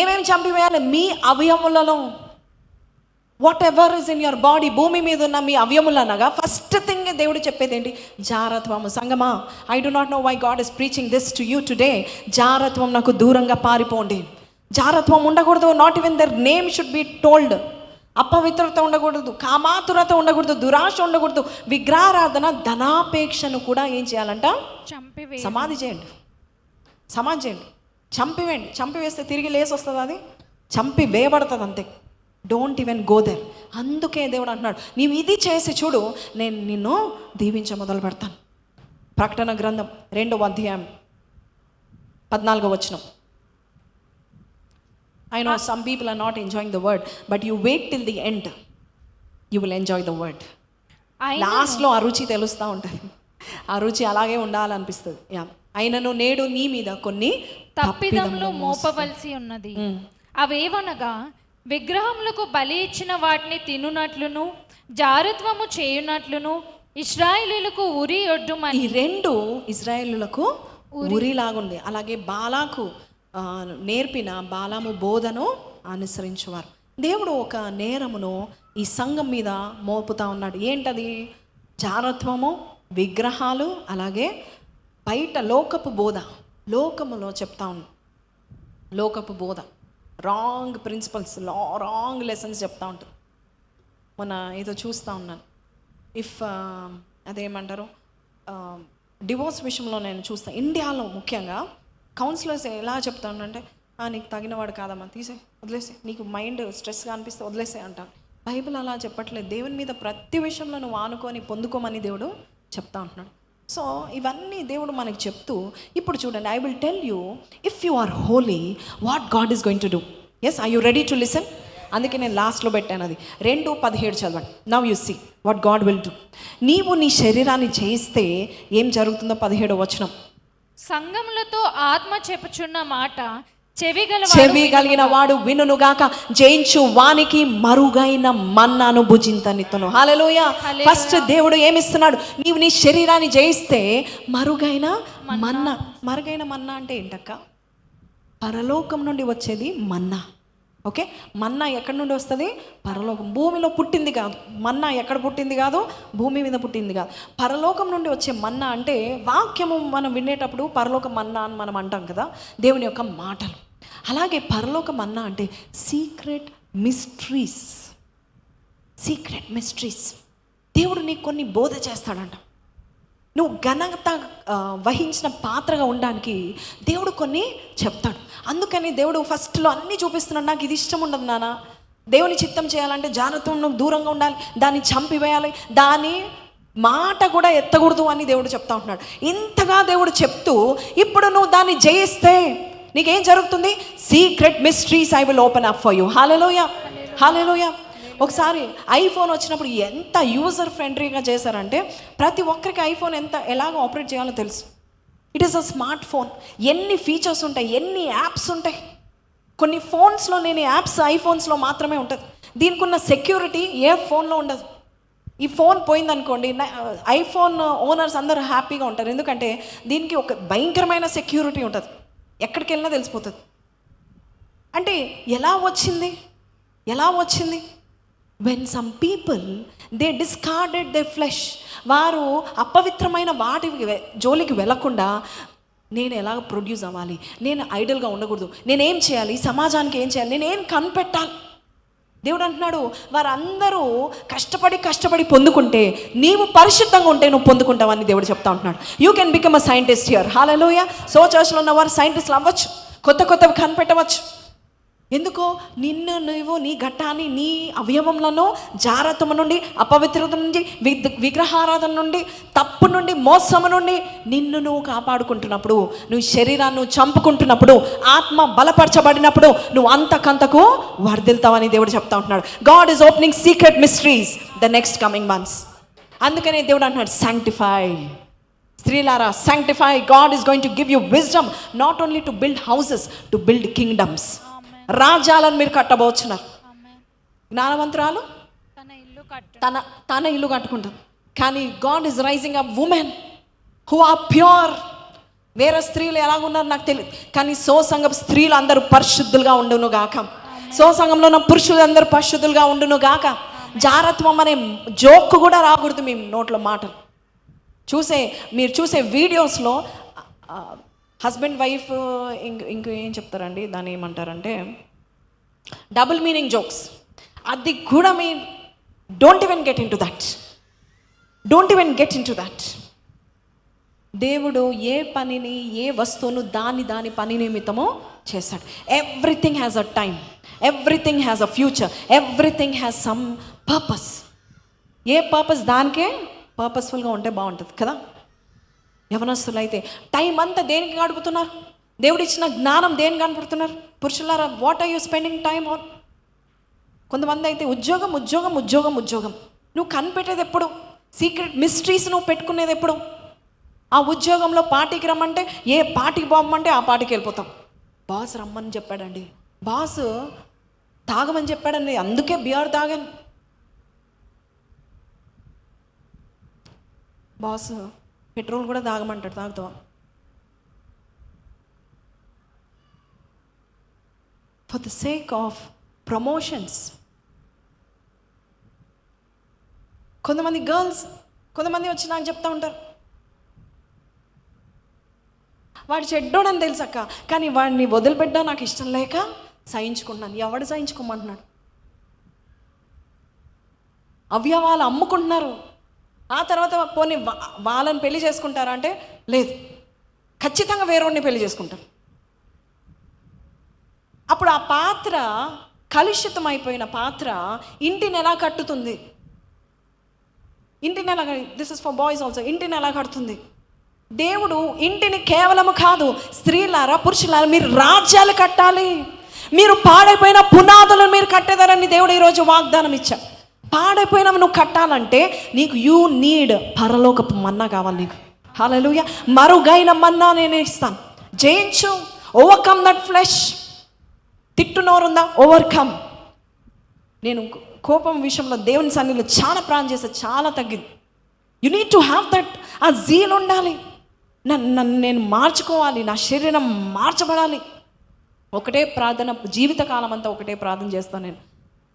Speaker 3: ఏమేమి చంపివేయాలి? మీ అవయములలో, whatever is in your body, భూమి మీద ఉన్న మీ అవయములు అనగా ఫస్ట్ థింగ్ దేవుడు చెప్పేది ఏంటి? జారత్వము. సంగమా, I do not know why God is preaching this to you today. జారత్వం నాకు దూరంగా పారిపోండి. జారత్వం ఉండకూడదు. Not even their name should be told. అపవిత్రత ఉండకూడదు, కామాతురత ఉండకూడదు, దురాశ ఉండకూడదు, విగ్రహారాధన, ధనాపేక్షను కూడా ఏం చేయాలంట? సమాధి చేయండి. సమాధి చేయండి, చంపివేయండి. చంపివేస్తే తిరిగి లేసి వస్తుంది, అది చంపి వేయబడుతుంది అంతే. Don't even go there. అందుకే దేవుడు అంటున్నాడు, నీవు ఇది చేసి చూడు, నేను నిన్ను దీవించ మొదలు పెడతాను. ప్రకటన గ్రంథం 2వ అధ్యాయం 14వ వచనం. I know some people are not enjoying the word, but you wait till the end, you will enjoy the word. లాస్ట్లో ఆ రుచి తెలుస్తూ ఉంటుంది, ఆ రుచి అలాగే ఉండాలనిపిస్తుంది. అయినను నేడు నీ మీద కొన్ని
Speaker 4: తప్పిదములు మోపవలసి ఉన్నది. అవేవనగా విగ్రహములకు బలి ఇచ్చిన వాటిని తినునట్లును, జారత్వము చేయునట్లును ఇశ్రాయేలీయులకు ఉరి ఒడ్డుమని.
Speaker 3: ఈ రెండు ఇశ్రాయేలులకు ఉరిలాగుంది. అలాగే బాలాకు నేర్పిన బాలాము బోధను అనుసరించేవారు. దేవుడు ఒక నేరమును ఈ సంఘం మీద మోపుతా ఉన్నాడు. ఏంటది? జారత్వము, విగ్రహాలు, అలాగే బయట లోకపు బోధ. లోకములో చెప్తా ఉన్నాడు, లోకపు బోధ, రాంగ్ ప్రిన్సిపల్స్, రాంగ్ లెసన్స్ చెప్తా ఉంటారు. మొన్న ఏదో చూస్తూ ఉన్నాను, అదేమంటారు, డివోర్స్ విషయంలో నేను చూస్తాను. ఇండియాలో ముఖ్యంగా కౌన్సిలర్స్ ఎలా చెప్తానంటే, నీకు తగినవాడు కాదమ్మా, తీసే, వదిలేసే, నీకు మైండ్ స్ట్రెస్గా అనిపిస్తే వదిలేసే అంటాను. బైబిల్ అలా చెప్పట్లేదు. దేవుని మీద ప్రతి విషయంలో నువ్వు ఆనుకొని పొందుకోమని దేవుడు చెప్తా ఉంటున్నాడు. సో ఇవన్నీ దేవుడు మనకి చెప్తూ, ఇప్పుడు చూడండి, I will tell you, if you are holy, what God is going to do. Yes, are you ready to listen? అందుకే నేను లాస్ట్లో పెట్టాను అది. 2:17 చదవండి. Now you see what God will do. నీవు నీ శరీరాన్ని జయిస్తే ఏం జరుగుతుందో 17వ వచనం.
Speaker 4: సంఘములతో ఆత్మ చెప్పుచున్న మాట
Speaker 3: చెవి కలిగిన వాడు వినుగాక, జయించు వానికి మరుగైన మన్నాను భుజింతనిత్తును. హల్లెలూయా. ఫస్ట్ దేవుడు ఏమిస్తున్నాడు? నీవు నీ శరీరాన్ని జయిస్తే మరుగైన మన్నా. మరుగైన మన్నా అంటే ఏంటక్క? పరలోకం నుండి వచ్చేది మన్నా. ఓకే, మన్నా ఎక్కడి నుండి వస్తుంది? పరలోకం. భూమిలో పుట్టింది కాదు మన్నా. ఎక్కడ పుట్టింది కాదు? భూమి మీద పుట్టింది కాదు. పరలోకం నుండి వచ్చే మన్నా అంటే, వాక్యము మనం వినేటప్పుడు పరలోక మన్నా అని మనం అంటాం కదా, దేవుని యొక్క మాటలు. అలాగే పరలోక మన్నా అంటే సీక్రెట్ మిస్టరీస్. Secret mysteries. దేవుడు నీకు కొన్ని బోధ చేస్తాడంట. నువ్వు ఘనత వహించిన పాత్రగా ఉండడానికి దేవుడు కొన్ని చెప్తాడు. అందుకని దేవుడు ఫస్ట్లో అన్నీ చూపిస్తున్నాడు. నాకు ఇది ఇష్టం ఉండదు నాన్న, దేవుని చిత్తం చేయాలంటే జాగ్రత్త, నువ్వు దూరంగా ఉండాలి, దాన్ని చంపివేయాలి, దాని మాట కూడా ఎత్తకూడదు అని దేవుడు చెప్తా ఉంటున్నాడు. ఇంతగా దేవుడు చెప్తూ, ఇప్పుడు నువ్వు దాన్ని జయిస్తే నీకేం జరుగుతుంది? Secret mysteries I will open up for you. హల్లెలూయా, హల్లెలూయా. ఒకసారి ఐఫోన్ వచ్చినప్పుడు ఎంత యూజర్ ఫ్రెండ్లీగా చేశారంటే, ప్రతి ఒక్కరికి ఐఫోన్ ఎలాగ ఆపరేట్ చేయాలో తెలుసు. It is a smart phone. ఎన్ని ఫీచర్స్ ఉంటాయి, ఎన్ని యాప్స్ ఉంటాయి. కొన్ని ఫోన్స్లో నేను యాప్స్ ఐఫోన్స్లో మాత్రమే ఉంటుంది. దీనికి ఉన్న సెక్యూరిటీ ఏ ఫోన్లో ఉండదు. ఈ ఫోన్ పోయిందనుకోండి, ఐఫోన్ ఓనర్స్ అందరూ హ్యాపీగా ఉంటారు. ఎందుకంటే దీనికి ఒక భయంకరమైన సెక్యూరిటీ ఉంటుంది, ఎక్కడికి వెళ్ళినా తెలిసిపోతుంది. అంటే ఎలా వచ్చింది? When some people they discarded they flesh. వారు అపవిత్రమైన వాటి జోలికి వెళ్ళకుండా, నేను ఎలాగ ప్రొడ్యూస్ అవ్వాలి, నేను ఐడల్గా ఉండకూడదు, నేనేం చేయాలి, సమాజానికి ఏం చేయాలి, నేనేం కనిపెట్టాలి. దేవుడు అంటున్నాడు, వారందరూ కష్టపడి పొందుకుంటే, నీవు పరిశుద్ధంగా ఉంటే నువ్వు పొందుకుంటావని దేవుడు చెప్తా ఉంటున్నాడు. You can become a scientist here. Hallelujah. So చర్చ్లో ఉన్న వారు సైంటిస్టులు అవ్వచ్చు, కొత్తవి కనిపెట్టవచ్చు. ఎందుకో నిన్ను నువ్వు, నీ ఘట్టాన్ని, నీ అవయవంలో జారత్వము నుండి, అపవిత్రత నుండి, విగ్రహారాధన నుండి, తప్పు నుండి, మోసము నుండి నిన్ను నువ్వు కాపాడుకుంటున్నప్పుడు, నువ్వు శరీరాన్ని నువ్వు చంపుకుంటున్నప్పుడు, ఆత్మ బలపరచబడినప్పుడు నువ్వు అంతకంతకు వర్ధిల్తావని దేవుడు చెప్తా ఉంటున్నాడు. God is opening secret mysteries the next coming months. అందుకనే దేవుడు అంటున్నాడు, సాంక్టిఫై. స్త్రీలారా, sanctify. God is going to give you wisdom, not only to build houses, to build kingdoms. రాజ్యాలను మీరు కట్టబోతున్నారు. జ్ఞానవంతురాలు తన ఇల్లు కట్టుకుంటారు. కానీ God is raising up women who are pure. వేరే స్త్రీలు ఎలాగున్నారు నాకు తెలియదు, కానీ సంఘం స్త్రీలు అందరూ పరిశుద్ధులుగా ఉండును గాక. సంఘంలో ఉన్న పురుషులు అందరూ పరిశుద్ధులుగా ఉండును గాక. జారత్వం అనే జోక్ కూడా రాకూడదు మీ నోట్లో మాటలు. మీరు చూసే వీడియోస్లో హస్బెండ్ వైఫ్ ఇంక ఏం చెప్తారండి, దాన్ని ఏమంటారంటే డబుల్ మీనింగ్ జోక్స్. అది కూడా don't even get in to that. దేవుడు ఏ పనిని, ఏ వస్తువును దాని పని నిమిత్తమో చేశాడు. Everything has a time, everything has a future, everything has some purpose. A purpose దానికే పర్పస్ఫుల్గా ఉంటే బాగుంటుంది కదా. యవనస్తులు అయితే టైం అంతా దేనికి గడుపుతున్నారు? దేవుడు ఇచ్చిన జ్ఞానం దేనికి కనపడుతున్నారు? పురుషులారా, what are you spending time on? కొంతమంది అయితే ఉద్యోగం ఉద్యోగం ఉద్యోగం ఉద్యోగం. నువ్వు కనిపెట్టేది ఎప్పుడు? సీక్రెట్ మిస్టరీస్ నువ్వు పెట్టుకునేది ఎప్పుడు? ఆ ఉద్యోగంలో పార్టీకి రమ్మంటే, ఏ పార్టీకి పోమంటే ఆ పార్టీకి వెళ్ళిపోతాం. బాస్ రమ్మని చెప్పాడండి, బాస్ తాగమని చెప్పాడండి, అందుకే బియర్ తాగాను. బాస్ పెట్రోల్ కూడా తాగమంటాడు, తాగుతావా? For the sake of promotions. కొంతమంది గర్ల్స్, కొంతమంది వచ్చి నాకు చెప్తా ఉంటారు, వాడు చెడ్డోడని తెలుసక్క, కానీ వాడిని వదిలిపెట్టడం నాకు ఇష్టం లేక సహించుకుంటున్నాను. ఎవడు సహించుకోమంటున్నాడు? అవయవాలు అమ్ముకుంటున్నారు. ఆ తర్వాత పోనీ వాళ్ళని పెళ్లి చేసుకుంటారా అంటే లేదు, ఖచ్చితంగా వేరేవాడిని పెళ్లి చేసుకుంటారు. అప్పుడు ఆ పాత్ర, కలుషితం అయిపోయిన పాత్ర ఇంటిని ఎలా కట్టుతుంది? ఇంటిని ఎలా, this is for boys also, ఇంటిని ఎలా కడుతుంది? దేవుడు ఇంటిని కేవలము కాదు, స్త్రీలారా, పురుషులారా, మీరు రాజ్యాలు కట్టాలి, మీరు పాడైపోయిన పునాదులను మీరు కట్టేదారని దేవుడు ఈరోజు వాగ్దానం ఇచ్చాడు. పాడైపోయినవి నువ్వు కట్టాలంటే నీకు యూ నీడ్ పరలోకపు మన్నా కావాలి నీకు. హల్లెలూయా. మరుగైన మన్నా నేను ఇస్తాను. జయించు, ఓవర్కమ్ దట్ ఫ్లెష్. తిట్టునోరుందా? ఓవర్కమ్. నేను కోపం విషయంలో దేవుని సన్నిధిలో చాలా ప్రార్థన చేస్తే చాలా తగ్గింది. You need to have that, ఆ జీల్ ఉండాలి. నన్ను నేను మార్చుకోవాలి, నా శరీరం మార్చబడాలి. ఒకటే ప్రార్థన, జీవితకాలం అంతా ఒకటే ప్రార్థన చేస్తాను నేను.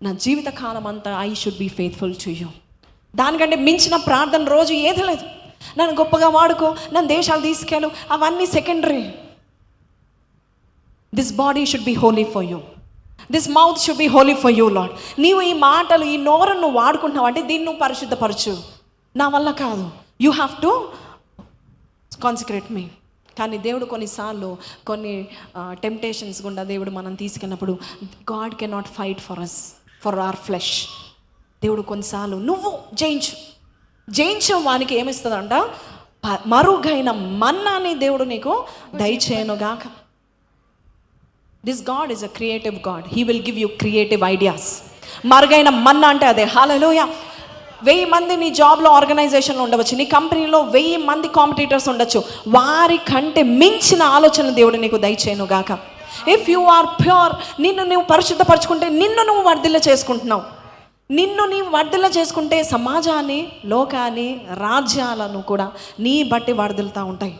Speaker 3: నా జీవితకాలం అంతా I should be faithful to you. దానికంటే మించిన ప్రార్థన రోజు ఏది లేదు. నన్ను గొప్పగా వాడుకో, నన్ను దేశాలు తీసుకెళ్ళు, అవన్నీ secondary. This body should be holy for you, this mouth should be holy for you Lord. నీవు ఈ మాటలు, ఈ నోరును నువ్వు వాడుకుంటున్నావు అంటే దీన్ని నువ్వు పరిశుద్ధపరచు. నా వల్ల కాదు, you have to consecrate me. కానీ దేవుడు కొన్నిసార్లు కొన్ని టెంప్టేషన్స్ గుండా దేవుడు మనం తీసుకెళ్ళినప్పుడు, God can not fight for us, for our flesh. దేవుడు కొన్నిసార్లు నువ్వు జయించే వానికి ఏమిస్తుందంట? మరుగైన మన్నాని దేవుడు నీకు దయచేయనుగాక. This God is a creative God. He will give you creative ideas. మరుగైన మన్నా అంటే అదే. హల్లెలూయా. 1000 మంది నీ జాబ్లో, ఆర్గనైజేషన్లో ఉండవచ్చు, నీ కంపెనీలో 1000 మంది కాంపిటీటర్స్ ఉండొచ్చు. వారి కంటే మించిన ఆలోచన దేవుడు నీకు దయచేయను గాక. ఇఫ్ యు ఆర్ ప్యూర్, నిన్ను నువ్వు పరిశుద్ధపరచుకుంటే నిన్ను నువ్వు వర్ధిల్ల చేసుకుంటున్నావు. నిన్ను నీవు వర్ధిల్ల చేసుకుంటే సమాజాన్ని, లోకాన్ని, రాజ్యాలను కూడా నీ బట్టి వర్ధిల్లుతూ ఉంటాయి.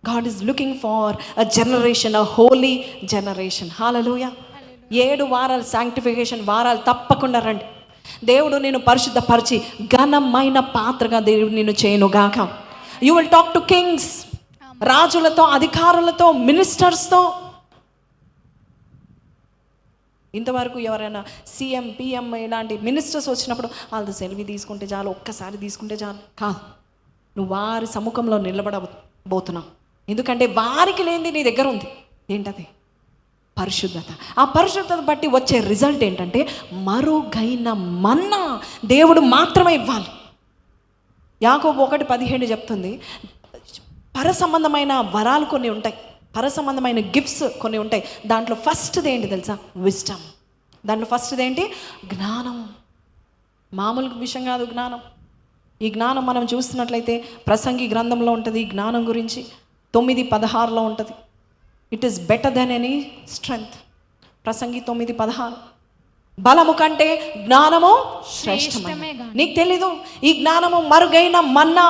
Speaker 3: God is looking for a generation, a holy generation. హల్లెలూయా. 7 వారాలు శాంక్టిఫికేషన్ వారాలు తప్పకుండా రండి. దేవుడు నేను పరిశుద్ధపరిచి ఘనమైన పాత్రగా దేవుడు నిన్ను చేయనుగాక. You will talk to kings, రాజులతో, అధికారులతో, మినిస్టర్స్తో. ఇంతవరకు ఎవరైనా సీఎం, పిఎం ఇలాంటి మినిస్టర్స్ వచ్చినప్పుడు వాళ్ళతో సెల్ఫీ తీసుకుంటే చాలు, ఒక్కసారి తీసుకుంటే చాలు కాదు. నువ్వు వారి సముఖంలో నిలబడబోతున్నావు. ఎందుకంటే వారికి లేనిది నీ దగ్గర ఉంది. ఏంటది? పరిశుద్ధత. ఆ పరిశుద్ధత బట్టి వచ్చే రిజల్ట్ ఏంటంటే మరుగైన మన్నా దేవుడు మాత్రమే ఇవ్వాలి. యాకోబు 1:17 చెప్తుంది, పరసంబంధమైన వరాలు కొన్ని ఉంటాయి, పరసంబంధమైన గిఫ్ట్స్ కొన్ని ఉంటాయి. దాంట్లో ఫస్ట్ది ఏంటి తెలుసా? విజ్డమ్. దాంట్లో ఫస్ట్ది ఏంటి? జ్ఞానం. మామూలు విషయం కాదు జ్ఞానం. ఈ జ్ఞానం మనం చూస్తున్నట్లయితే ప్రసంగి గ్రంథంలో ఉంటుంది ఈ జ్ఞానం గురించి. 9:16 ఉంటుంది. It is better than any strength. ప్రసంగి 9:16. బలము కంటే జ్ఞానము శ్రేష్టమైనది. నీకు తెలీదు ఈ జ్ఞానము మరుగైన మన్నా,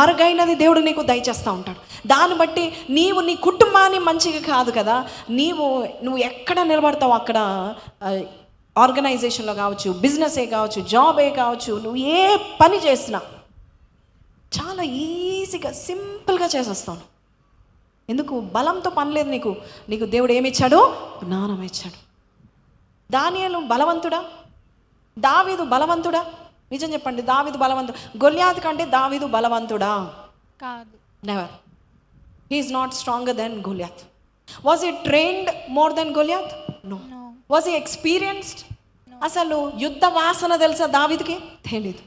Speaker 3: మరుగైనది దేవుడు నీకు దయచేస్తూ ఉంటాడు. దాన్ని బట్టి నీవు నీ కుటుంబాన్ని మంచిగా కాదు కదా, నువ్వు ఎక్కడ నిలబడతావు అక్కడ, ఆర్గనైజేషన్లో కావచ్చు, బిజినెసే కావచ్చు, జాబే కావచ్చు, నువ్వు ఏ పని చేసినా చాలా ఈజీగా సింపుల్గా చేసేస్తాను. ఎందుకు? బలంతో పని లేదు నీకు దేవుడు ఏమిచ్చాడు? జ్ఞానం ఇచ్చాడు. దానియేలు బలవంతుడా? దావీదు బలవంతుడా? నిజం చెప్పండి, దావీదు బలవంతుడు? గొల్యాతు కంటే దావీదు బలవంతుడా? Never. He is not stronger than Goliath. Was he trained more than Goliath? No. Was he experienced? అసలు యుద్ధ వాసన తెలుసా దావీదుకి? తెలీదు.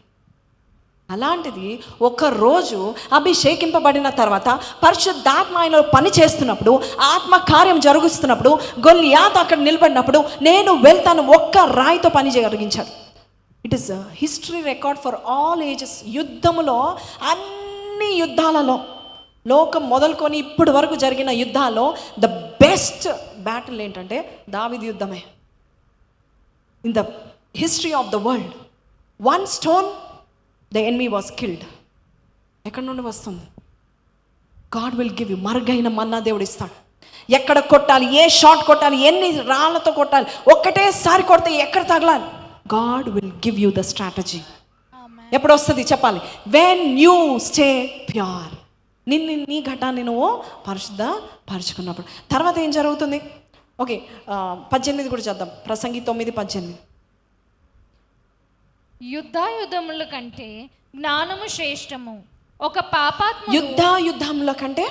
Speaker 3: అలాంటిది ఒకరోజు అభిషేకింపబడిన తర్వాత పరిశుద్ధాత్మ ఆయనలో పని చేస్తున్నప్పుడు, ఆత్మ కార్యం జరుగుతున్నప్పుడు, గొలియాత్ అక్కడ నిలబడినప్పుడు నేను వెళ్తాను ఒక్క రాయితో పని జరిగించాడు. It is history record for all ages. యుద్ధములో అన్ని యుద్ధాలలో, లోకం మొదలుకొని ఇప్పటి వరకు జరిగిన యుద్ధాల్లో ద బెస్ట్ బ్యాటిల్ ఏంటంటే దావీదు యుద్ధమే. In the history of the world, one stone the enemy was killed. ఎక్కడి నుండి వస్తుంది? God will give you. మరుగైన మన్నా దేవుడు ఇస్తాడు. ఎక్కడ కొట్టాలి, ఏ షాట్ కొట్టాలి, ఎన్ని రాళ్ళతో కొట్టాలి, ఒక్కటేసారి కొడితే ఎక్కడ తగలాలి, God will give you the strategy. ఎప్పుడు వస్తుంది చెప్పాలి? When you stay pure. నీ ఘటాన్ని నువ్వు పరిశుద్ధ పరుచుకున్నప్పుడు. తర్వాత ఏం జరుగుతుంది? ఓకే, 18 కూడా చేద్దాం. ప్రసంగి 9:18.
Speaker 4: యుద్ధముల కంటే జ్ఞానము శ్రేష్టము, ఒక పాపాత్మ
Speaker 3: యుద్ధముల కంటే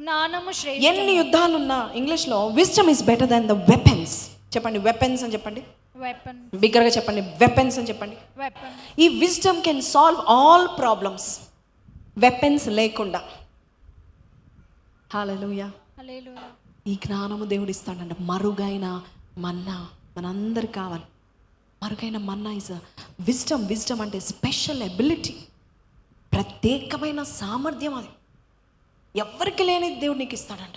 Speaker 4: జ్ఞానము శ్రేష్టము.
Speaker 3: ఎన్ని యుద్ధాలున్నా ఇంగ్లీష్లో wisdom is better than the weapons. చెప్పండి, వెపన్స్ అని చెప్పండి.
Speaker 4: వెపన్.
Speaker 3: బిగ్గరగా చెప్పండి, వెపన్స్ అని చెప్పండి.
Speaker 4: వెపన్.
Speaker 3: ఈ wisdom can solve all problems. Weapons లేకుండా. హల్లెలూయా.
Speaker 4: హల్లెలూయా.
Speaker 3: ఈ జ్ఞానము దేవుడు ఇస్తాడంట. మరుగైన మన్నా మనందరికి కావాలి. మరుగైన మన్నా ఇస్ విజ్డమ్. విజ్డమ్ అంటే స్పెషల్ ఎబిలిటీ, ప్రత్యేకమైన సామర్థ్యం. అది ఎవరికి లేనిది దేవుడు నీకు ఇస్తాడంట.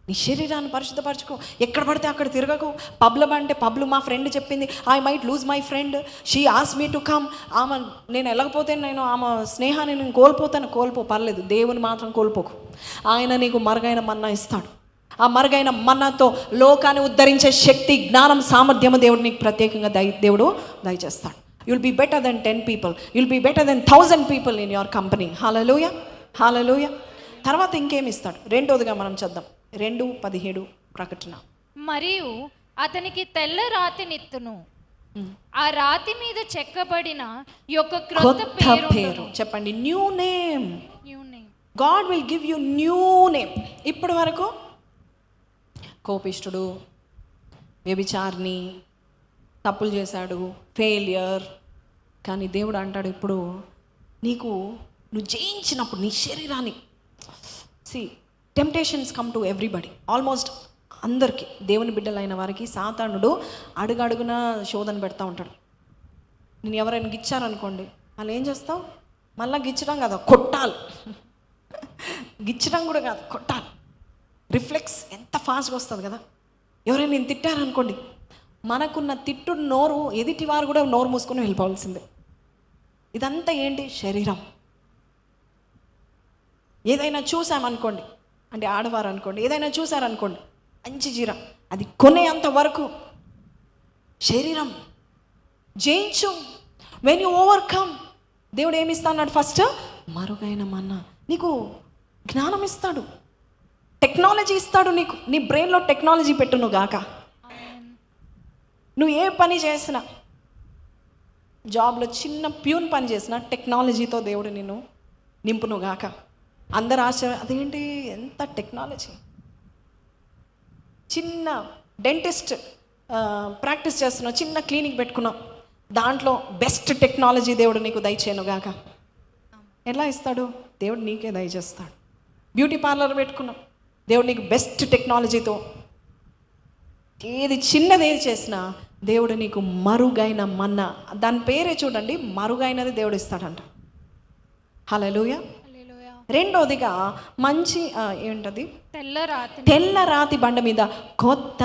Speaker 3: నీ శరీరాన్ని పరిశుద్ధపరచుకో. ఎక్కడ పడితే అక్కడ తిరగకు. పబ్లో అంటే పబ్లు మా ఫ్రెండ్ చెప్పింది, I might lose my friend, she ఆస్ మీ టు కమ్. నేను వెళ్ళకపోతే నేను ఆమె స్నేహాన్ని నేను కోల్పోతాను. పర్లేదు, దేవుని మాత్రం కోల్పోకు. ఆయన నీకు మరుగైన మన్నా ఇస్తాడు. ఆ మరుగైన మన్నాతో లోకాన్ని ఉద్ధరించే శక్తి, జ్ఞానం, సామర్థ్యము దేవుడు నీకు ప్రత్యేకంగా దేవుడు దయచేస్తాడు. You'll be better than 10 people. You'll be better than 1000 people in your company. హల్లెలూయా. హల్లెలూయా. తర్వాత ఇంకేమి ఇస్తాడు? రెండోదిగా మనం చద్దాం. 2:17 ప్రకటన.
Speaker 4: మరియు అతనికి తెల్ల రాతినిత్తును, ఆ రాతి మీద చెక్కబడిన యొక్క క్రొత్త పేరు.
Speaker 3: చెప్పండి, new name.
Speaker 4: New name.
Speaker 3: God will give you new name. ఇప్పటి వరకు కోపిష్ఠుడు, వ్యభిచారిణి, తప్పులు చేశాడు, ఫెయిలియర్. కానీ దేవుడు అంటాడు ఇప్పుడు నువ్వు జయించినప్పుడు నీ శరీరాన్ని. Temptations come to everybody, almost అందరికీ. దేవుని బిడ్డలైన వారికి సాతానుడు అడుగడుగున శోధన పెడతా ఉంటాడు. నేను ఎవరైనా గిచ్చారనుకోండి, వాళ్ళు ఏం చేస్తావు? మళ్ళీ గిచ్చడం కాదు, కొట్టాలి. గిచ్చడం కూడా కాదు, కొట్టాలి. రిఫ్లెక్స్ ఎంత ఫాస్ట్గా వస్తుంది కదా. ఎవరైనా నేను తిట్టారనుకోండి, మనకున్న తిట్టుడు నోరు, ఎదుటి వారు కూడా నోరు మూసుకొని వెళ్ళిపోవాల్సిందే. ఇదంతా ఏంటి? శరీరం. ఏదైనా చూసామనుకోండి, అంటే ఆడవారు అనుకోండి, ఏదైనా చూసారనుకోండి, మంచి చీర, అది కొనేంత వరకు శరీరం జయించు. వెన్ యూ ఓవర్కమ్, దేవుడు ఏమి ఇస్తా అన్నాడు? ఫస్ట్ మరుగైన మన్నా. నీకు జ్ఞానం ఇస్తాడు, టెక్నాలజీ ఇస్తాడు. నీకు నీ బ్రెయిన్లో టెక్నాలజీ పెట్టును గాక. నువ్వు ఏ పని చేసినా, జాబ్లో చిన్న ప్యూన్ పని చేసినా టెక్నాలజీతో దేవుడు నిన్ను నింపును గాక. అందరు ఆశ్చర్యం, అదేంటి ఎంత టెక్నాలజీ. చిన్న డెంటిస్ట్ ప్రాక్టీస్ చేస్తున్నావు, చిన్న క్లినిక్ పెట్టుకున్నావు, దాంట్లో బెస్ట్ టెక్నాలజీ దేవుడు నీకు దయచేయను గాక. ఎలా ఇస్తాడు? దేవుడు నీకే దయచేస్తాడు. బ్యూటీ పార్లర్ పెట్టుకున్నావు, దేవుడు నీకు బెస్ట్ టెక్నాలజీతో ఏది చిన్నది ఏది చేసినా దేవుడు నీకు మరుగైన మన్నా. దాని పేరే చూడండి, మరుగైనది దేవుడు ఇస్తాడంట. హల్లెలూయా. రెండోదిగా మంచి ఏంటది? తెల్ల రాతి బండ మీద కొత్త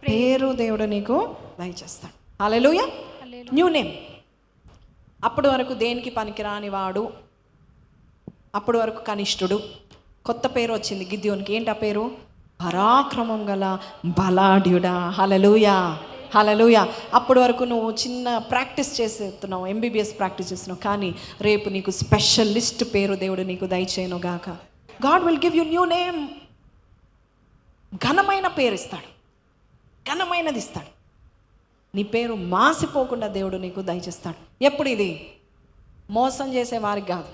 Speaker 3: పేరు దేవుడు నీకు దయచేస్తాడు. హల్లెలూయా. New name. అప్పటి వరకు దేనికి పనికిరాని వాడు, అప్పటి వరకు కనిష్ఠుడు. కొత్త పేరు వచ్చింది గిద్యోనికి. ఏంటి ఆ పేరు? పరాక్రమం గల బలాఢ్యుడా. హల్లెలూయా. హల్లెలూయా. అప్పటి వరకు నువ్వు చిన్న ప్రాక్టీస్ చేస్తున్నావు, MBBS ప్రాక్టీస్ చేస్తున్నావు, కానీ రేపు నీకు స్పెషలిస్ట్ పేరు దేవుడు నీకు దయచేయను గాక. God will give you new name. ఘనమైన పేరు ఇస్తాడు, ఘనమైనది ఇస్తాడు. నీ పేరు మాసిపోకుండా దేవుడు నీకు దయచేస్తాడు. ఎప్పుడు ఇది? మోసం చేసే వారికి కాదు,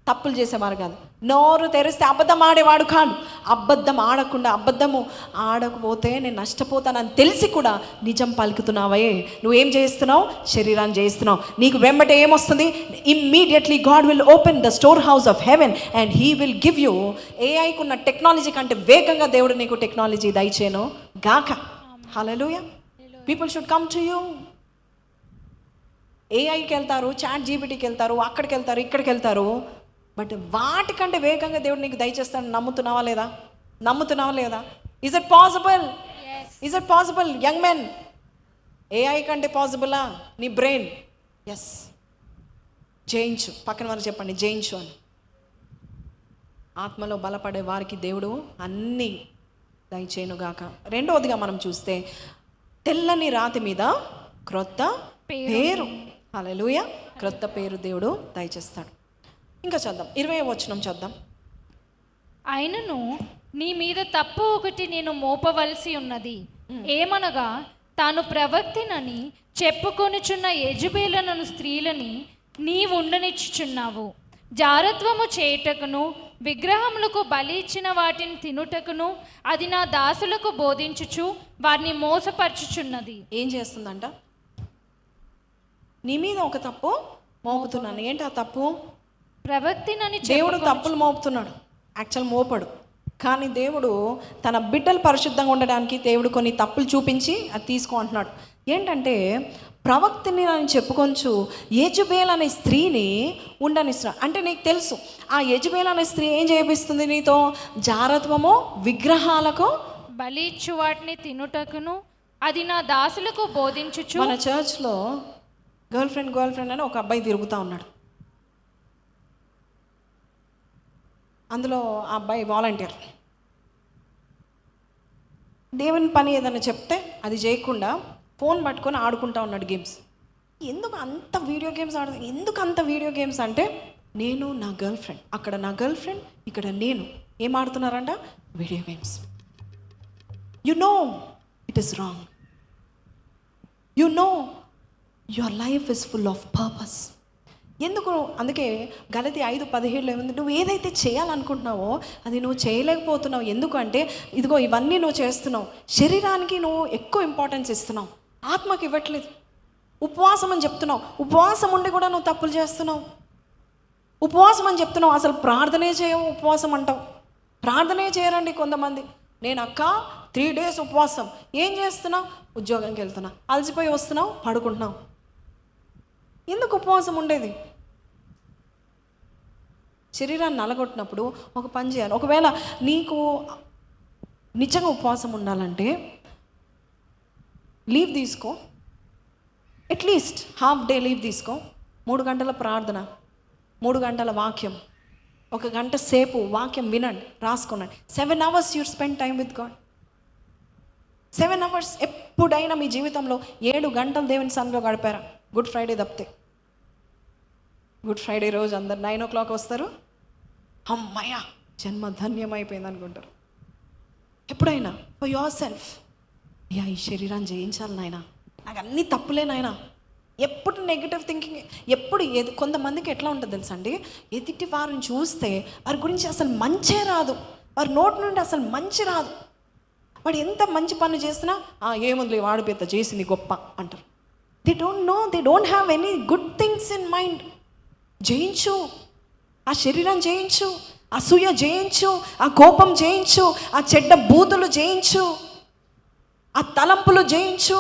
Speaker 3: తప్పులు చేసేవారు కాదు. నోరు తెరిస్తే అబద్ధం ఆడేవాడు కాదు. అబద్ధం ఆడకుండా, అబద్ధము ఆడకపోతే నేను నష్టపోతానని తెలిసి కూడా నిజం పలుకుతున్నావే. నువ్వేం చేస్తున్నావు? శరీరాన్ని చేస్తున్నావు. నీకు వెంబట ఏమొస్తుంది? Immediately God will open the storehouse of heaven and he will give you. ఏఐకి ఉన్న టెక్నాలజీ కంటే వేగంగా దేవుడు నీకు టెక్నాలజీ దయచేను గాక. హల్లెలూయా. People should come to you. ఏఐకి వెళ్తారు, చాట్ జీపీటీకి వెళ్తారు, అక్కడికి వెళ్తారు, ఇక్కడికి వెళ్తారు. బట్ వాటికంటే వేగంగా దేవుడు నీకు దయచేస్తాడు. నమ్ముతున్నావా లేదా? నమ్ముతున్నావా లేదా? Is it possible? Is it possible? Young men, AI కంటే పాసిబులా నీ బ్రెయిన్? ఎస్. జయించు. పక్కన వారు చెప్పండి, జయించు అని. ఆత్మలో బలపడే వారికి దేవుడు అన్నీ దయచేయునుగాక. రెండవదిగా మనం చూస్తే తెల్లని రాతి మీద క్రొత్త పేరు. హల్లెలూయా. క్రొత్త పేరు దేవుడు దయచేస్తాడు. ఇంకా చద్దాం, 20వ వచనం చద్దాం.
Speaker 4: అయినను నీ మీద తప్పు ఒకటి నేను మోపవలసి ఉన్నది. ఏమనగా తాను ప్రవక్తినని చెప్పుకొనుచున్న యెజబెలనను స్త్రీలని నీవు ఉండనిచ్చుచున్నావు. జారత్వము చేయుటకును విగ్రహములకు బలి ఇచ్చిన వాటిని తినుటకును అది నా దాసులకు బోధించుచు వారిని మోసపరచుచున్నది.
Speaker 3: ఏం చేస్తుందంట? నీ మీద ఒక తప్పు మోపుతున్నాను. ఏంటి ఆ తప్పు?
Speaker 4: ప్రవక్తినని.
Speaker 3: దేవుడు తప్పులు మోపుతున్నాడు, యాక్చువల్ మోపడు. కానీ దేవుడు తన బిడ్డలు పరిశుద్ధంగా ఉండడానికి దేవుడు కొన్ని తప్పులు చూపించి అది తీసుకో అంటున్నాడు. ఏంటంటే ప్రవక్తిని అని చెప్పుకొంచు యెజబెల్ అనే స్త్రీని ఉండనిస్తున్నాడు. అంటే నీకు తెలుసు ఆ యెజబెల్ అనే స్త్రీ ఏం చేపిస్తుంది నీతో? జారత్వము, విగ్రహాలకు
Speaker 4: బలి ఇచ్చు వాటిని తినుటకును అది నా దాసులకు బోధించుచు.
Speaker 3: మన చర్చ్లో గర్ల్ ఫ్రెండ్ అని ఒక అబ్బాయి తిరుగుతూ ఉన్నాడు. అందులో ఆ అబ్బాయి వాలంటీర్. దేవుని పని ఏదైనా చెప్తే అది చేయకుండా ఫోన్ పట్టుకొని ఆడుకుంటా ఉన్నాడు గేమ్స్. ఎందుకు అంత వీడియో గేమ్స్ ఎందుకు అంత వీడియో గేమ్స్ అంటే, నేను నా గర్ల్ ఫ్రెండ్, అక్కడ నా గర్ల్ ఫ్రెండ్, ఇక్కడ నేను ఏం ఆడుతున్నారంట? Video games. You know it is wrong. You know your life is full of purpose. ఎందుకు? అందుకే గలతీ 5:17 ఏముంది? నువ్వు ఏదైతే చేయాలనుకుంటున్నావో అది నువ్వు చేయలేకపోతున్నావు. ఎందుకంటే ఇదిగో ఇవన్నీ నువ్వు చేస్తున్నావు, శరీరానికి నువ్వు ఎక్కువ ఇంపార్టెన్స్ ఇస్తున్నావు, ఆత్మకి ఇవ్వట్లేదు. ఉపవాసం అని చెప్తున్నావు, ఉపవాసం ఉండి కూడా నువ్వు తప్పులు చేస్తున్నావు. ఉపవాసం అని చెప్తున్నావు, అసలు ప్రార్థనే చేయవు, ఉపవాసం అంటావు. ప్రార్థనే చేయరండి కొంతమంది. నేను అక్క 3 days ఉపవాసం. ఏం చేస్తున్నావు? ఉద్యోగానికి వెళ్తున్నా, అలసిపోయి వస్తున్నావు, పడుకుంటున్నావు. ఎందుకు ఉపవాసం ఉండేది? శరీరాన్ని నలగొట్టినప్పుడు ఒక పని చేయాలి. ఒకవేళ నీకు నిజంగా ఉపవాసం ఉండాలంటే లీవ్ తీసుకో, అట్లీస్ట్ హాఫ్ డే లీవ్ తీసుకో. 3 గంటల ప్రార్థన, 3 గంటల వాక్యం, 1 గంట సేపు వాక్యం వినండి, రాసుకోనండి. 7 hours you spend time with God. 7 hours. ఎప్పుడైనా మీ జీవితంలో 7 గంటలు దేవుని సన్నిధిలో గడిపారా? గుడ్ ఫ్రైడే తప్పితే. గుడ్ ఫ్రైడే రోజు అందరు 9 o'clock వస్తారు, అమ్మయ్య జన్మ ధన్యం అయిపోయింది అనుకుంటారు. ఎప్పుడైనా ఫర్ యువర్ సెల్ఫ్, అయ్యా ఈ శరీరాన్ని జయించాలి నాయన, నాకు అన్నీ తప్పులే నాయన. ఎప్పుడు నెగిటివ్ థింకింగ్. ఎప్పుడు కొంతమందికి ఎట్లా ఉంటుంది తెలుసా అండి, ఎదుటి వారిని చూస్తే వారి గురించి అసలు మంచే రాదు, వారి నోటి నుండి అసలు మంచి రాదు. వాడు ఎంత మంచి పనులు చేసినా ఏముంది వాడు పెద్ద చేసింది గొప్ప అంటారు. They don't know, they don't have any good things in mind. జయించు, ఆ శరీరం జయించు, అసూయ జయించు, ఆ కోపం జయించు, ఆ చెడ్డ బూతులు జయించు, ఆ తలంపులు జయించు.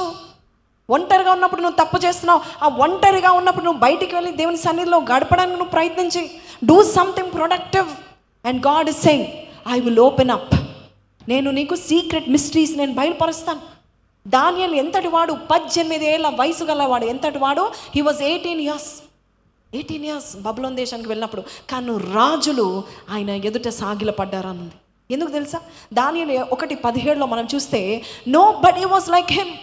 Speaker 3: ఒంటరిగా ఉన్నప్పుడు నువ్వు తప్పు చేస్తున్నావు, ఆ ఒంటరిగా ఉన్నప్పుడు నువ్వు బయటికి వెళ్ళి దేవుని సన్నిధిలో గడపడానికి నువ్వు ప్రయత్నించి do something productive. And God is saying I will open up. నేను నీకు సీక్రెట్ మిస్టరీస్ నేను బయలుపరుస్తాను. దానియేలు ఎంతటి వాడు? 18 ఏళ్ల వయసు గలవాడు. ఎంతటి వాడు? హీ వాజ్ 18 years బబులోన్ దేశానికి వెళ్ళినప్పుడు. కానీ రాజులు ఆయన ఎదుట సాగిల పడ్డారన్నది ఎందుకు తెలుసా? దానియేలు 1:17 మనం చూస్తే nobody was like him.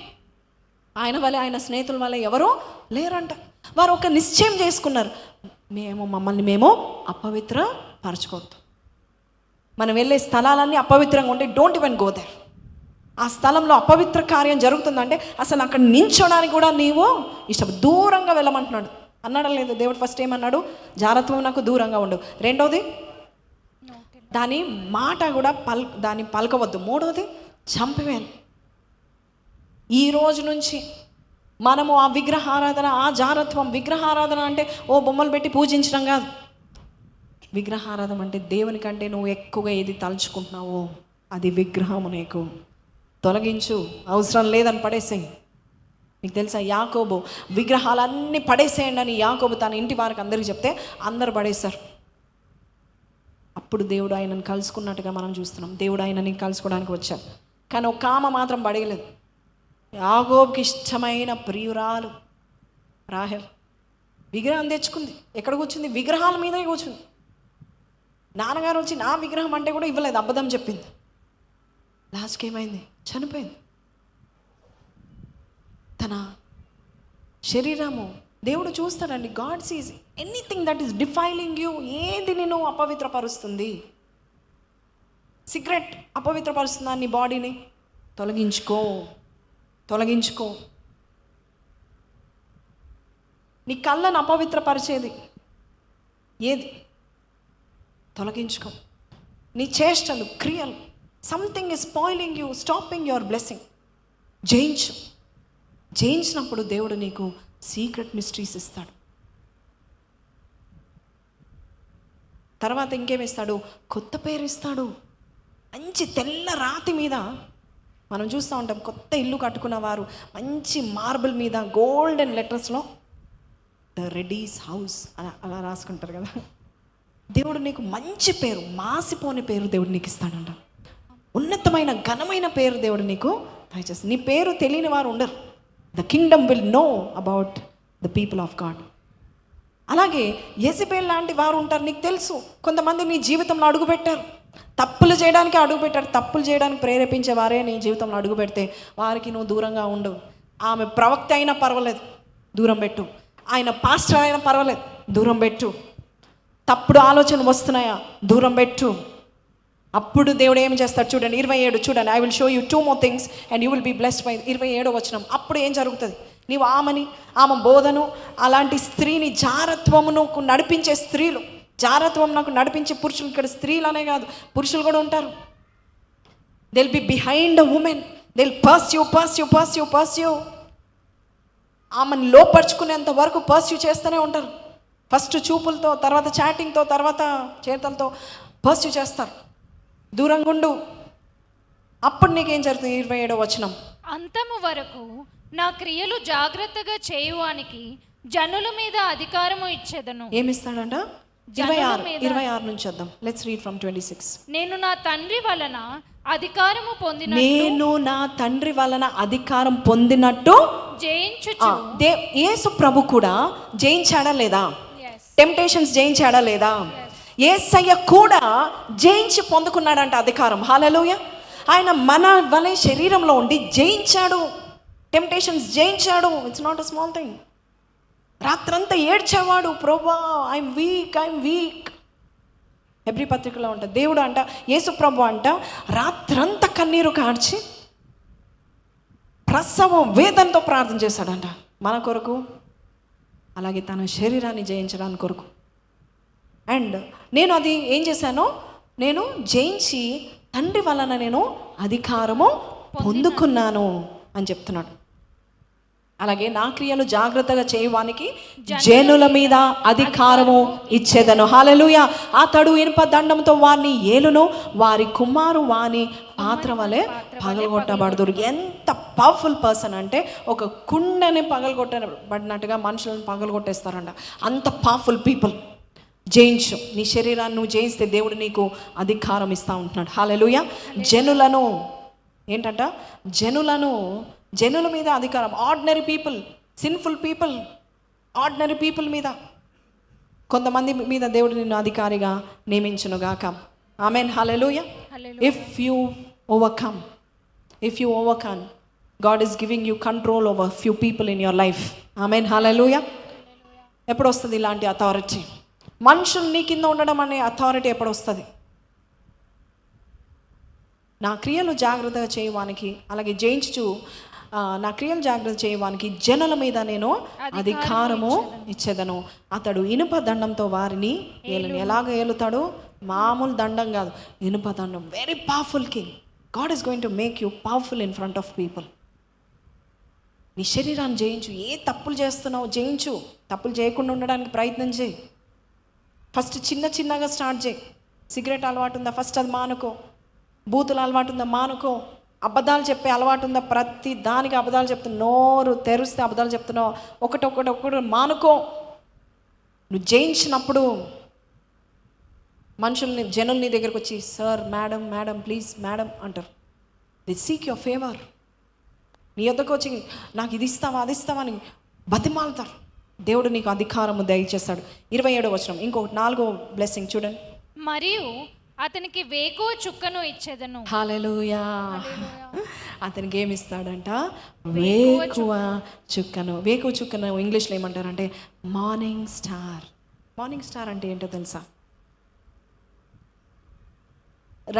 Speaker 3: ఆయన వల్ల, ఆయన స్నేహితుల వల్ల ఎవరూ లేరంట. వారు ఒక నిశ్చయం చేసుకున్నారు, మమ్మల్ని మేము అపవిత్ర పరచుకోవద్దు. మనం వెళ్ళే స్థలాలన్నీ అపవిత్రంగా ఉంటే డోంట్ ఈవెన్ గో దేర్. ఆ స్థలంలో అపవిత్ర కార్యం జరుగుతుందంటే అసలు అక్కడ నించోడానికి కూడా నీవు దూరంగా వెళ్ళమంటున్నాడు. అన్నాడా లేదు? దేవుడు ఫస్ట్ ఏమన్నాడు? జారత్వం నాకు దూరంగా ఉండు. రెండోది దాని మాట కూడా దాన్ని పలకవద్దు. మూడోది చంపివేయాలి. ఈ రోజు నుంచి మనము ఆ విగ్రహారాధన, ఆ జారత్వం, విగ్రహారాధన అంటే ఓ బొమ్మలు పెట్టి పూజించడం కాదు. విగ్రహారాధన అంటే దేవుని కంటే నువ్వు ఎక్కువగా ఏది తలుచుకుంటున్నావో అది విగ్రహము నీకు తొలగించు. అవసరం లేదని పడేసేయి. మీకు తెలుసా, యాకోబు విగ్రహాలన్నీ పడేసేయండి అని యాకోబు తన ఇంటి వారికి అందరికీ చెప్తే అందరు పడేశారు. అప్పుడు దేవుడు ఆయనను కలుసుకున్నట్టుగా మనం చూస్తున్నాం. దేవుడు ఆయనని కలుసుకోవడానికి వచ్చారు. కానీ ఒక ఆమె మాత్రం పడగలేదు. యాకోబుకి ఇష్టమైన ప్రియురాలు రాహెల్ విగ్రహం తెచ్చుకుంది. ఎక్కడ కూర్చుంది? విగ్రహాల మీదే కూర్చుంది. నాన్నగారు వచ్చి నా విగ్రహం అంటే కూడా ఇవ్వలేదు, అబద్ధం చెప్పింది. లాస్ట్కి ఏమైంది? చనిపోయింది. తన శరీరము దేవుడు చూస్తాడండి. God sees anything that is defiling you. ఏది నేను అపవిత్రపరుస్తుంది? సిగరెట్ అపవిత్రపరుస్తుందా నీ బాడీని? తొలగించుకో. నీ కళ్ళను అపవిత్రపరిచేది ఏది? తొలగించుకో. నీ చేష్టలు, క్రియలు, something is spoiling you, stopping your blessing. జయించినప్పుడు దేవుడు నీకు సీక్రెట్ మిస్టరీస్ ఇస్తాడు. తర్వాత ఇంకేమిస్తాడు? కొత్త పేరు ఇస్తాడు. మంచి తెల్ల రాతి మీద మనం చూస్తూ ఉంటాం. కొత్త ఇల్లు కట్టుకున్న వారు మంచి మార్బుల్ మీద గోల్డెన్ లెటర్స్లో ద రెడీస్ హౌస్ అలా రాసుకుంటారు కదా. దేవుడు నీకు మంచి పేరు, మాసిపోని పేరు దేవుడు నీకు ఇస్తాడంట. ఉన్నతమైన ఘనమైన పేరు దేవుడు నీకు దయచేసి. నీ పేరు తెలియని వారు ఉండరు. The Kingdom will know about the people of God. అలాగే యెజబెల్ లాంటి వారు ఉంటారు. నీకు తెలుసు, కొంతమంది నీ జీవితంలో అడుగుపెట్టారు, తప్పులు చేయడానికి అడుగుపెట్టారు. తప్పులు చేయడానికి ప్రేరేపించే వారే నీ జీవితంలో అడుగు పెడితే వారికి నువ్వు దూరంగా ఉండు. ఆమె ప్రవక్త అయినా పర్వాలేదు, దూరం పెట్టు. ఆయన పాస్టర్ అయినా పర్వాలేదు, దూరం పెట్టు. తప్పుడు ఆలోచన వస్తున్నాయా? దూరం పెట్టు. అప్పుడు దేవుడు ఏం చేస్తాడు చూడండి, 27 చూడండి. I will show you 2 more things and you will be blessed by 27వ వచనం. అప్పుడు ఏం జరుగుతుంది? నీవు ఆమె బోధను, అలాంటి స్త్రీని, జారత్వమును నడిపించే స్త్రీలు, జారత్వం నాకు నడిపించే పురుషులు, ఇక్కడ స్త్రీలు అనే కాదు పురుషులు కూడా ఉంటారు. They will be behind a women, they will pursue. ఆమెను లోపరుచుకునేంత వరకు పర్స్యూ చేస్తూనే ఉంటారు. ఫస్ట్ చూపులతో, తర్వాత చాటింగ్తో, తర్వాత చేతలతో పర్స్యూ చేస్తారు. దూరంగా ఉండు. అప్పుడు నీకేం జరుగుతుంది? 27వ వచనం.
Speaker 4: అంతము వరకు నా క్రియలు జాగ్రత్తగా చేయువానికి జనుల మీద అధికారము ఇచ్చేదను.
Speaker 3: ఏమిస్తాడంట? 26 నుంచి వద్దాం. Let's read from 26.
Speaker 4: నేను నా తండ్రి వలన అధికారం పొందినట్టు
Speaker 3: జయించుచు. యేసు ప్రభు కూడా జయించాడా లేదా? టెంప్టేషన్స్ జయించాడా లేదా? యేసయ్య కూడా జయించి పొందుకున్నాడంట అధికారం. హల్లెలూయా. ఆయన మన వలె శరీరంలో ఉండి జయించాడు, టెంప్టేషన్స్ జయించాడు. It's not a small thing. రాత్రంతా ఏడ్చేవాడు, ప్రభువా ఐఎమ్ వీక్. హెబ్రీ పత్రికలో ఉంటుంది. దేవుడు అంట, యేసు ప్రభు అంట రాత్రంతా కన్నీరు కార్చి ప్రసవం వేదనతో ప్రార్థన చేశాడంట మన కొరకు, అలాగే తన శరీరాన్ని జయించడానికి కొరకు. అండ్ నేను అది ఏం చేశానో, నేను జయించి తండ్రి వలన నేను అధికారము పొందుకున్నాను అని చెప్తున్నాడు. అలాగే నా క్రియలు జాగ్రత్తగా చేయవానికి జనుల మీద అధికారము ఇచ్చేదను. హల్లెలూయా. అతడు ఇనుప దండంతో వారిని ఏలును, వారి కుమారు వాని పాత్ర వలె పగలగొట్టబడదురు. ఎంత పవర్ఫుల్ పర్సన్ అంటే, ఒక కుండని పగలగొట్టబడినట్టుగా మనుషులను పగలగొట్టేస్తారంట. అంత పవర్ఫుల్ పీపుల్. జయించు. నీ శరీరాన్ని నువ్వు జయిస్తే దేవుడు నీకు అధికారం ఇస్తూ ఉంటున్నాడు. హల్లెలూయా. జనులను ఏంటంట? జనుల మీద అధికారం. Ordinary people, sinful people, ordinary people మీద, కొంతమంది మీద దేవుడు నిన్ను అధికారిగా నియమించును గాక. Amen. Hallelujah. If you overcome, God is giving you control over few people in your life. Amen. Hallelujah. ఎప్పుడు వస్తుంది ఇలాంటి అథారిటీ? మనుషులు నీ కింద ఉండడం అనే అథారిటీ ఎప్పుడు వస్తుంది? నా క్రియలు జాగ్రత్తగా చేయవానికి, అలాగే జయించు
Speaker 2: నా క్రియలు జాగ్రత్త చేయడానికి జనుల మీద నేను అధికారము ఇచ్చేదను. అతడు ఇనుప దండంతో వారిని ఏలును. ఎలాగ ఏలుతాడు? మామూలు దండం కాదు, ఇనుప దండం. Very powerful king. God is going to make you powerful in front of people. నీ శరీరాన్ని జయించు. ఏ తప్పులు చేస్తున్నావు జయించు. తప్పులు చేయకుండా ఉండడానికి ప్రయత్నం చేయి. ఫస్ట్ చిన్నగా స్టార్ట్ చేయి. సిగరెట్ అలవాటు ఉందా? ఫస్ట్ అది మానుకో. బూతుల అలవాటు ఉందా? మానుకో. అబద్ధాలు చెప్పే అలవాటు ఉందా? ప్రతి దానికి అబద్ధాలు చెప్తున్నావు. నోరు తెరిస్తే అబద్ధాలు చెప్తున్నావు. ఒకటి మానుకో. నువ్వు జయించినప్పుడు జనులు నీ దగ్గరకు వచ్చి సార్, మేడం ప్లీజ్ మేడం అంటారు. The seek your favour. నీ యొద్దకు వచ్చి నాకు ఇది ఇస్తావా అది ఇస్తావా అని బతిమాలుతారు. దేవుడు నీకు అధికారము దయచేస్తాడు. 27వ వచనం, ఇంకొకటి 4వ బ్లెస్సింగ్ చూడండి.
Speaker 4: మరియు అతనికి వేకువ చుక్కను ఇచ్చేదను.
Speaker 2: హల్లెలూయా. అతనికి ఏమి ఇస్తాడంట? వేకువ చుక్కను. వేకువ చుక్కను ఇంగ్లీష్లో ఏమంటారంటే మార్నింగ్ స్టార్. మార్నింగ్ స్టార్ అంటే ఏంటో తెలుసా?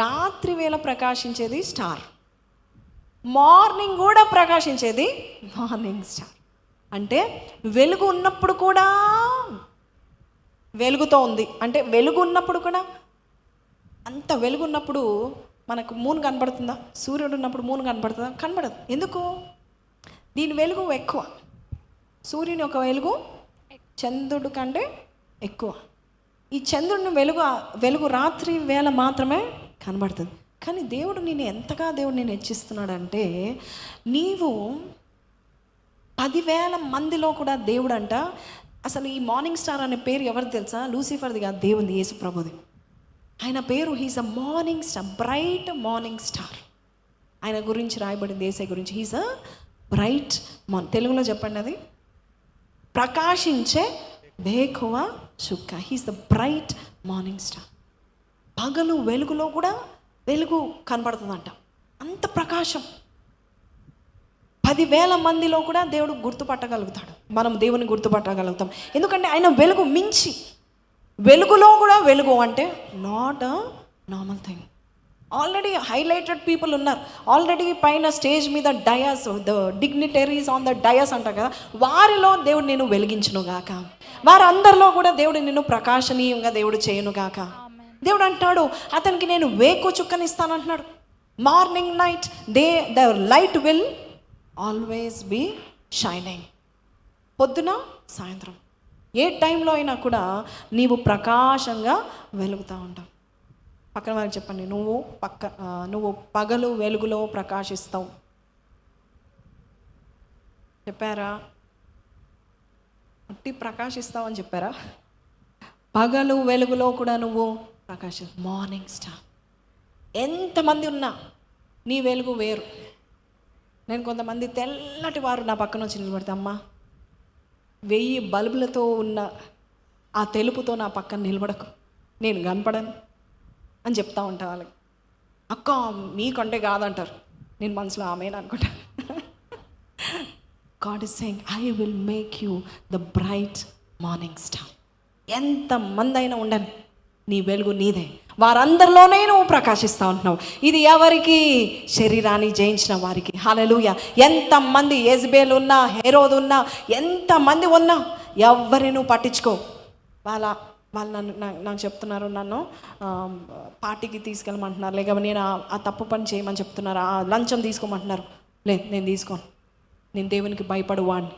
Speaker 2: రాత్రి వేళ ప్రకాశించేది స్టార్, మార్నింగ్ కూడా ప్రకాశించేది మార్నింగ్ స్టార్. అంటే వెలుగు ఉన్నప్పుడు కూడా వెలుగుతో ఉంది. అంటే వెలుగు ఉన్నప్పుడు కూడా, అంత వెలుగు ఉన్నప్పుడు మనకు మూన్ కనబడుతుందా? సూర్యుడు ఉన్నప్పుడు మూన్ కనబడుతుందా? కనబడదు. ఎందుకు? దీని వెలుగు ఎక్కువ. సూర్యుని ఒక వెలుగు చంద్రుడి కంటే ఎక్కువ. ఈ చంద్రుడిని వెలుగు రాత్రి వేళ మాత్రమే కనబడుతుంది. కానీ దేవుడు నేను హెచ్చిస్తున్నాడంటే, నీవు 10,000 మందిలో కూడా దేవుడు అంట. అసలు ఈ మార్నింగ్ స్టార్ అనే పేరు ఎవరు తెలుసా? లూసిఫర్ది కాదు, దేవుంది, యేసు ప్రభుది. ఆయన పేరు he's a morning star, bright morning star. ఆయన గురించి రాయబడింది, యేసే గురించి. హీస్ అ బ్రైట్ తెలుగులో చెప్పండి అది, ప్రకాశించే వేకువ చుక్క. He's the bright morning star. పగలు వెలుగులో కూడా వెలుగు కనబడుతుందంట. అంత ప్రకాశం. 10,000 మందిలో కూడా దేవుడు గుర్తుపట్టగలుగుతాడు. మనం దేవుని గుర్తుపట్టగలుగుతాం. ఎందుకంటే ఆయన వెలుగు మించి, వెలుగులో కూడా వెలుగు అంటే not a normal thing. Already highlighted people ఉన్నారు. ఆల్రెడీ పైన స్టేజ్ మీద dais, the dignitaries on the dais అంటారు కదా, వారిలో దేవుడు నేను వెలిగించును గాక. వారందరిలో కూడా దేవుడు నిన్ను ప్రకాశనీయంగా దేవుడు చేయును గాక. దేవుడు అంటాడు అతనికి నేను వేకు చుక్కని ఇస్తానంటున్నాడు. Morning night the light will always be shining. పొద్దున సాయంత్రం ఏ టైంలో అయినా కూడా నీవు ప్రకాశంగా వెలుగుతూ ఉంటావు. పక్కన వారికి చెప్పండి, నువ్వు పగలు వెలుగులో ప్రకాశిస్తావు. చెప్పారా? అట్టి ప్రకాశిస్తావు అని చెప్పారా? పగలు వెలుగులో కూడా నువ్వు మార్నింగ్ స్టార్. ఎంతమంది ఉన్నా నీ వెలుగు వేరు. నేను కొంతమంది తెల్లటి వారు నా పక్కన వచ్చి నిలబడితే, అమ్మా 1000 బల్బులతో ఉన్న ఆ తెలుపుతో నా పక్కన నిలబడకు, నేను కనపడను అని చెప్తా ఉంటా వాళ్ళకి. అక్క మీకంటే కాదంటారు. నేను మనసులో ఆమెను అనుకుంటా. God is saying I will make you the bright morning star. ఎంతమంది అయినా ఉండను, నీ వెలుగు నీదే. వారందరిలోనే నువ్వు ప్రకాశిస్తూ ఉంటున్నావు. ఇది ఎవరికి? శరీరాన్ని జయించిన వారికి. హల్లెలూయా. ఎంతమంది యెజబెల్ ఉన్నా, హెరోదు ఉన్నా, ఎంతమంది ఉన్నా ఎవరిని నువ్వు పట్టించుకో. వాళ్ళు నాకు చెప్తున్నారు, నన్ను పార్టీకి తీసుకెళ్ళమంటున్నారు, లేక నేను ఆ తప్పు పని చేయమని చెప్తున్నారు, ఆ లంచం తీసుకోమంటున్నారు. లేదు, నేను తీసుకోను. నేను దేవునికి భయపడు వాడిని.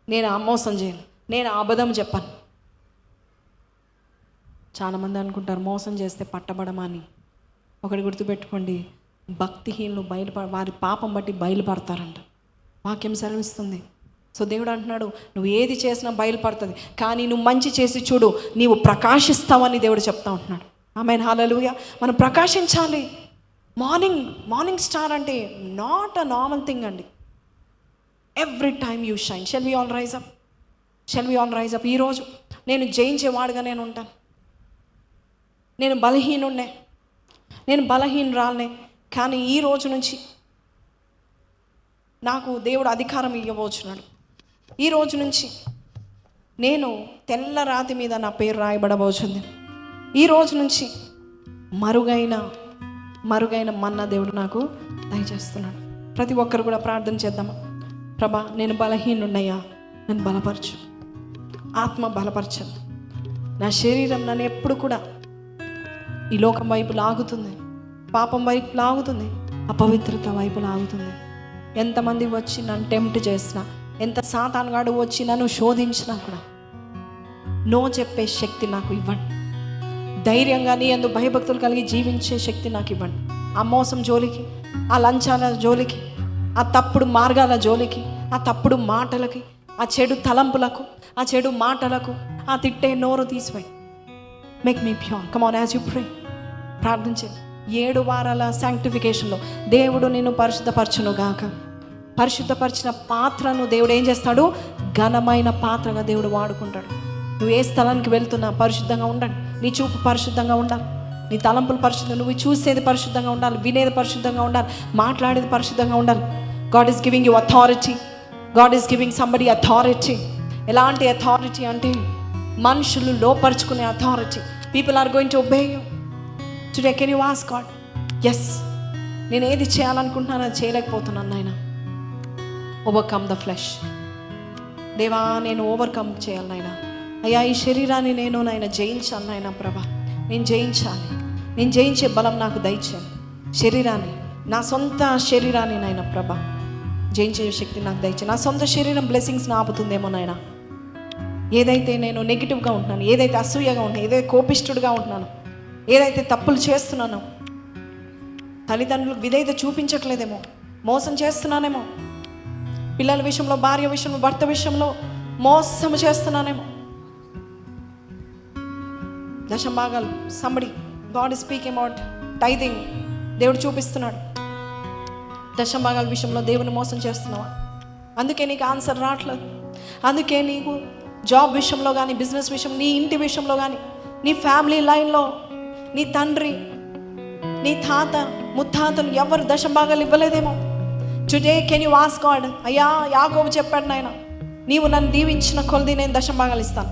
Speaker 2: నేను ఆ మోసం చేయను, నేను అబద్ధం చెప్పాను. చాలామంది అనుకుంటారు మోసం చేస్తే పట్టబడమని. ఒకటి గుర్తుపెట్టుకోండి, భక్తిహీనులు వారి పాపం బట్టి బయలుపడతారంట. వాక్యం సెలవిస్తుంది. సో దేవుడు అంటున్నాడు నువ్వు ఏది చేసినా బయలుపడుతుంది, కానీ నువ్వు మంచి చేసి చూడు, నీవు ప్రకాశిస్తావని దేవుడు చెప్తా ఉంటున్నాడు. Amen, hallelujah. మనం ప్రకాశించాలి. మార్నింగ్ స్టార్ అంటే నాట్ అ నార్మల్ థింగ్ అండి. Every time you shine. Shall we all rise up. ఈరోజు నేను జయించేవాడుగా నేను ఉంటాను. నేను బలహీనురాలనే, కానీ ఈ రోజు నుంచి నాకు దేవుడు అధికారం ఇవ్వబోచున్నాడు. ఈ రోజు నుంచి నేను తెల్ల రాతి మీద నా పేరు రాయబడబోచుంది. ఈ రోజు నుంచి మరుగైన మన్నా దేవుడు నాకు దయచేస్తున్నాడు.
Speaker 3: ప్రతి ఒక్కరు కూడా ప్రార్థన చేద్దామా? ప్రభా, నేను బలహీనున్నయ్యా, నన్ను బలపరచు. ఆత్మ బలపరచదు. నా శరీరం నన్ను ఎప్పుడు కూడా ఈ లోకం వైపు లాగుతుంది, పాపం వైపు లాగుతుంది, అపవిత్రత వైపు లాగుతుంది. ఎంతమంది వచ్చి నన్ను టెంప్ట్ చేసినా, ఎంత సాతానుగాడు వచ్చి నన్ను శోధించినా కూడా నో చెప్పే శక్తి నాకు ఇవ్వండి. ధైర్యంగా నీ యందు భయభక్తులు కలిగి జీవించే శక్తి నాకు ఇవ్వండి. ఆ మోసం జోలికి, ఆ లంచాల జోలికి, ఆ తప్పుడు మార్గాల జోలికి, ఆ తప్పుడు మాటలకి, ఆ చెడు తలంపులకు, ఆ చెడు మాటలకు, ఆ తిట్టే నోరు తీసిపోయి make me pure. Come on as you pray. ప్రార్థించండి. 7 వారాల శాంక్టిఫికేషన్లో దేవుడు నిన్ను పరిశుద్ధపరచును గాక. పరిశుద్ధపరిచిన పాత్రను దేవుడు ఏం చేస్తాడు? ఘనమైన పాత్రగా దేవుడు వాడుకుంటాడు. నువ్వు ఏ స్థలానికి వెళ్తున్నా పరిశుద్ధంగా ఉండండి. నీ చూపు పరిశుద్ధంగా ఉండాలి, నీ తలంపులు పరిశుద్ధంగా, నువ్వు చూసేది పరిశుద్ధంగా ఉండాలి, వినేది పరిశుద్ధంగా ఉండాలి, మాట్లాడేది పరిశుద్ధంగా ఉండాలి. God is giving you authority. God is giving somebody authority. ఎలాంటి అథారిటీ అంటే మనుషులు లోపరుచుకునే authority. People are going to obey you today. Can you ask God, yes, నేను ఏది చేయాలనుకుంటున్నాను అది చేయలేకపోతున్నాను నాయన. Overcome the flesh. దేవా, నేను ఓవర్కమ్ చేయాలి నాయన. అయ్యా, ఈ శరీరాన్ని నేను నాయన జయించాలి నాయన. ప్రభా, నేను జయించాలి. నేను జయించే బలం నాకు దయచేయండి. శరీరాన్ని, నా సొంత శరీరాన్ని నాయన ప్రభా జయించే శక్తి నాకు దయచేయండి. నా సొంత శరీరం బ్లెస్సింగ్స్ని ఆపుతుందేమో నాయన. ఏదైతే నేను నెగిటివ్గా ఉంటున్నాను, ఏదైతే అసూయగా ఉంటున్నాను, ఏదైతే కోపిష్ఠుడిగా ఉంటున్నాను, ఏదైతే తప్పులు చేస్తున్నానో, తల్లిదండ్రులకు విధేయత చూపించట్లేదేమో, మోసం చేస్తున్నానేమో, పిల్లల విషయంలో, భార్య విషయంలో, భర్త విషయంలో మోసం చేస్తున్నానేమో, దశంభాగాలు, somebody, God is speaking about tithing. దేవుడు చూపిస్తున్నాడు. దశంభాగాల విషయంలో దేవుని మోసం చేస్తున్నావా? అందుకే నీకు ఆన్సర్ రావట్లేదు. అందుకే నీకు జాబ్ విషయంలో కానీ, బిజినెస్ విషయం, నీ ఇంటి విషయంలో కానీ, నీ ఫ్యామిలీ లైన్లో నీ తండ్రి, నీ తాత, ముత్తాతలు ఎవరు దశంభాగాలు ఇవ్వలేదేమో. Today can you ask God, అయ్యా, యాకోబు చెప్పాడు నాయన, నీవు నన్ను దీవించిన కొలది నేను దశంభాగాలు ఇస్తాను.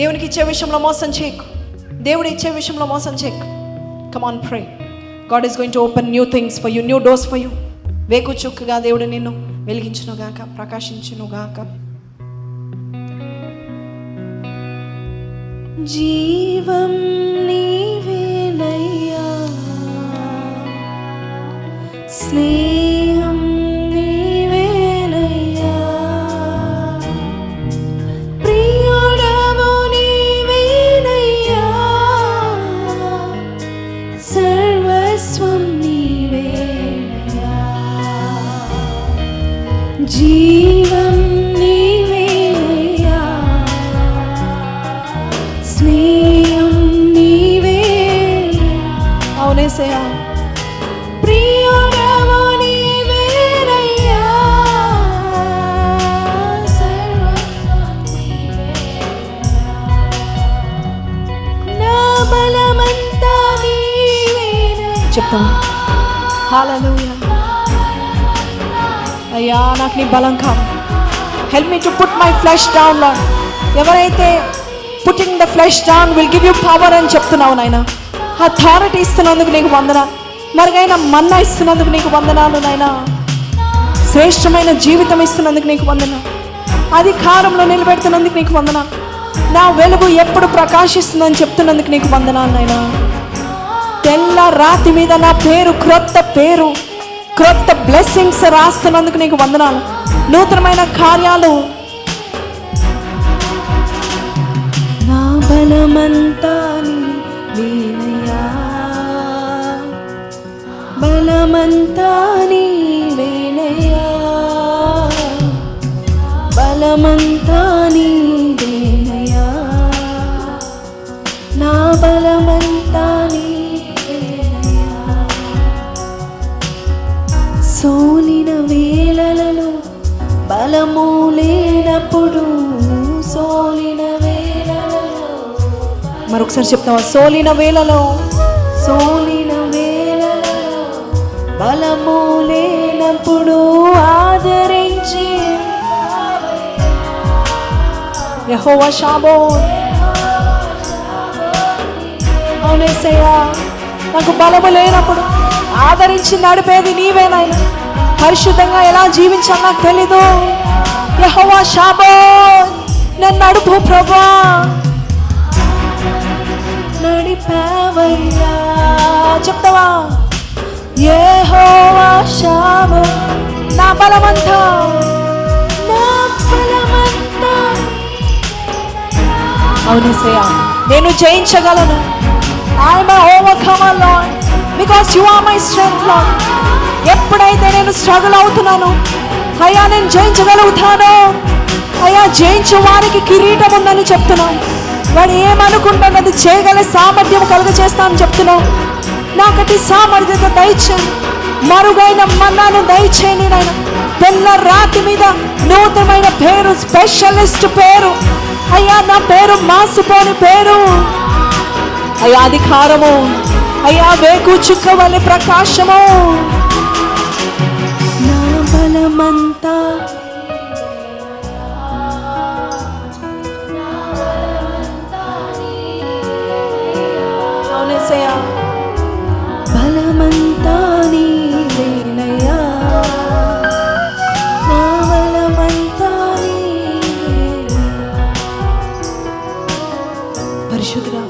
Speaker 3: దేవునికి ఇచ్చే విషయంలో మోసం చేయకు. దేవుడు ఇచ్చే విషయంలో మోసం చేయకు. Come on, pray. God is going to open new things for you, new doors for you. వేకు చుక్కగా దేవుడు నిన్ను వెలిగించునుగాక, ప్రకాశించునుగాక. జీవం నీవేనయ్యా, స్నేహం నీవేనయ్యా, ప్రియుడవు నీవేనయ్యా, సర్వస్వం నీవేనయ్యా, జీవం నీవేనయ్యా, స్నేహం నీవే. అవునేసయ్యా, ప్రియుడవు నీవేనయ్యా, సర్వస్వం నీవేనయ్యా, నా బలమంతా నీవేనయ్యా. చెప్తాం, హల్లెలూయా. అయ్యా, నాకు నీ బలం కావాలి. Help me to put my flesh down lord. ఎవరైతే putting the flesh down will give you power అని చెప్తున్నావు నాయన. అథారిటీ ఇస్తున్నందుకు నీకు వందనాలు. మరుగైన మన్నా ఇస్తున్నందుకు నీకు వందనాలు నాయన. శ్రేష్టమైన జీవితం ఇస్తున్నందుకు నీకు వందనాలు. అధికారంలో నిలబెడుతున్నందుకు నీకు వందనాలు. నా వెలుగు ఎప్పుడు ప్రకాశిస్తుందని చెప్తున్నందుకు నీకు వందనాలు నాయన. తెల్ల రాతి మీద నా పేరు, క్రొత్త పేరు, క్రొత్త బ్లెస్సింగ్స్ రాస్తున్నందుకు నీకు వందనాలు. నూతనమైన కార్యాలు. నా బలమంతా నీవేనయ్యా, బలమంతా నీవేనయ్యా, బలమంతా నీవేనయ్యా, నా బలమంతా నీవేనయ్యా. సోలిన వేళలలో బలము లేనప్పుడు, సోలిన వేళలలో, మరొకసారి చెప్తావా? సోలిన వేళలో, సోలిన వేళలలో బలము లేనప్పుడు ఆదరించి యెహోవా షాబోన్. అవునేసయ్యా, నాకు బలము లేనప్పుడు ఆదరించి నడిపేది నీవే నాయన. పరిశుద్ధంగా ఎలా జీవించాలో నాకు తెలీదు. యెహోవా షాబాత్, నన్ను నడుపు ప్రభా, నడిపావయ్యా. చెప్తావా? యెహోవా షాబాత్, నా బలమంతా, నా బలమంతా. అవునేసయ్యా, నేను జయించగలను. I'm an overcomer, Lord, because you are my strength, Lord. ఎప్పుడైతే నేను స్ట్రగుల్ అవుతున్నాను, అయ్యా నేను జయించగలుగుతాను. అయ్యా జయించే వారికి కిరీటం ఉందని చెప్తున్నావు. వాడు ఏమనుకుంటున్నది చేయగల సామర్థ్యం కలుగజేస్తానని చెప్తున్నావు. నాకటి సామర్థ్యత దయచేయి, మరుగైన మన్నాను దయచేయండి నాయన. తెల్ల రాతి మీద నూతనమైన పేరు, స్పెషలిస్ట్ పేరు. అయ్యా నా పేరు మాసిపోని పేరు. అయ్యా అధికారము, అయ్యా వేకు చుక్క వలె ప్రకాశము. నా బలమంతా, అవునేసయ్యా, బలమంతా నీవేనయ్యా, నా బలమంతా నీవేనయ్యా. పరిశుద్ధుడా,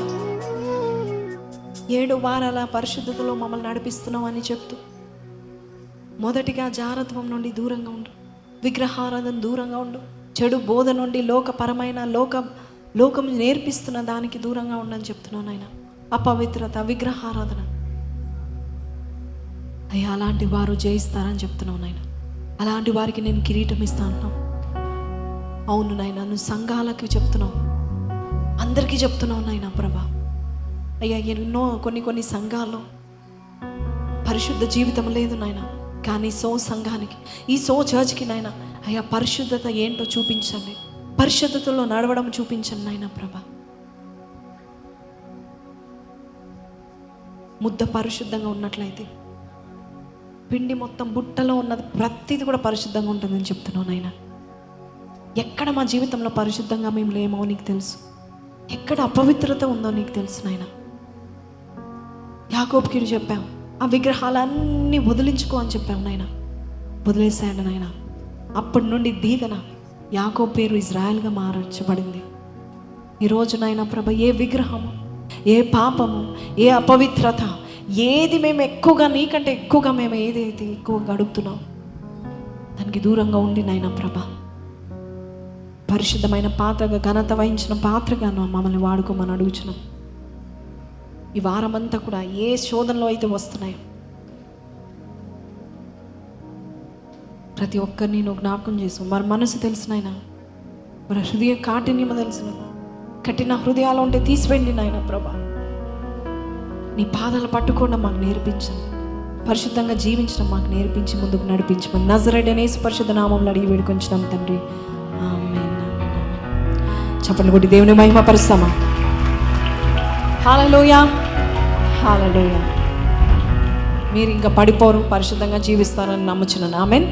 Speaker 3: 7 వారాల పరిశుద్ధతలో మమ్మల్ని నడిపిస్తున్నావు అని చెప్తూ, మొదటిగా జారత్వం నుండి దూరంగా ఉండు, విగ్రహారాధన దూరంగా ఉండు, చెడు బోధ నుండి లోకపరమైన లోకం నేర్పిస్తున్న దానికి దూరంగా ఉండని చెప్తున్నాను నాయన. అపవిత్రత, విగ్రహారాధన, అయ్యా అలాంటి వారు జయిస్తారని చెప్తున్నావు నాయన. అలాంటి వారికి నేను కిరీటం ఇస్తాను. అవును నాయన, నువ్వు సంఘాలకు చెప్తున్నావు, అందరికీ చెప్తున్నావు నాయన ప్రభా. అయ్యా ఎన్నో కొన్ని సంఘాల్లో పరిశుద్ధ జీవితం లేదు నాయన, కానీ సంఘానికి, ఈ చర్చ్కి నాయన అయ్యా పరిశుద్ధత ఏంటో చూపించండి, పరిశుద్ధతలో నడవడం చూపించండి నాయన ప్రభా. ముద్ద పరిశుద్ధంగా ఉన్నట్లయితే పిండి మొత్తం బుట్టలో ఉన్నది ప్రతిది కూడా పరిశుద్ధంగా ఉంటుందని చెప్తున్నావు నాయన. ఎక్కడ మా జీవితంలో పరిశుద్ధంగా మేము లేమో నీకు తెలుసు, ఎక్కడ అపవిత్రత ఉందో నీకు తెలుసు నాయన. యాకోబుకి చెప్పాం, ఆ విగ్రహాలన్నీ వదిలించుకో అని చెప్పాం నాయన. వదిలేసాడు నాయన. అప్పటి నుండి దీవెన, యాకోబు పేరు ఇజ్రాయెల్గా మార్చబడింది. ఈరోజు నాయన ప్రభ, ఏ విగ్రహము, ఏ పాపము, ఏ అపవిత్రత, ఏది మేము ఎక్కువగా, నీకంటే ఎక్కువగా మేము ఏదైతే ఎక్కువ గడుపుతున్నాం దానికి దూరంగా ఉండి నాయన ప్రభ, పరిశుద్ధమైన పాత్రగా, ఘనత వహించిన పాత్రగా మమ్మల్ని వాడుకోమని అడుగుచున్నాం. ఈ వారమంతా కూడా ఏ శోధనలో అయితే వస్తున్నాయో ప్రతి ఒక్కరిని నువ్వు జ్ఞాపకం చేసు. వారి మనసు తెలుసు నాయన, వారి హృదయ కాఠిన్యము తెలుసు. కఠిన హృదయాలు ఉంటే తీసివేయండి నాయన ప్రభా. నీ పాదాలు పట్టుకోవడం మాకు నేర్పించండి, పరిశుద్ధంగా జీవించడం మాకు నేర్పించి ముందుకు నడిపించమని నజరేయుడైన యేసు పరిశుద్ధ నామములో అడిగి వేడుకొంచున్నాం తండ్రి, ఆమేన్. చప్పట్లు కొట్టి దేవుని మహిమ పరుస్తామా? హల్లెలూయా, హల్లెలూయా. మీరు ఇంకా పడిపోరు, పరిశుద్ధంగా జీవిస్తారని నమ్ముచున్నాను. ఆమేన్.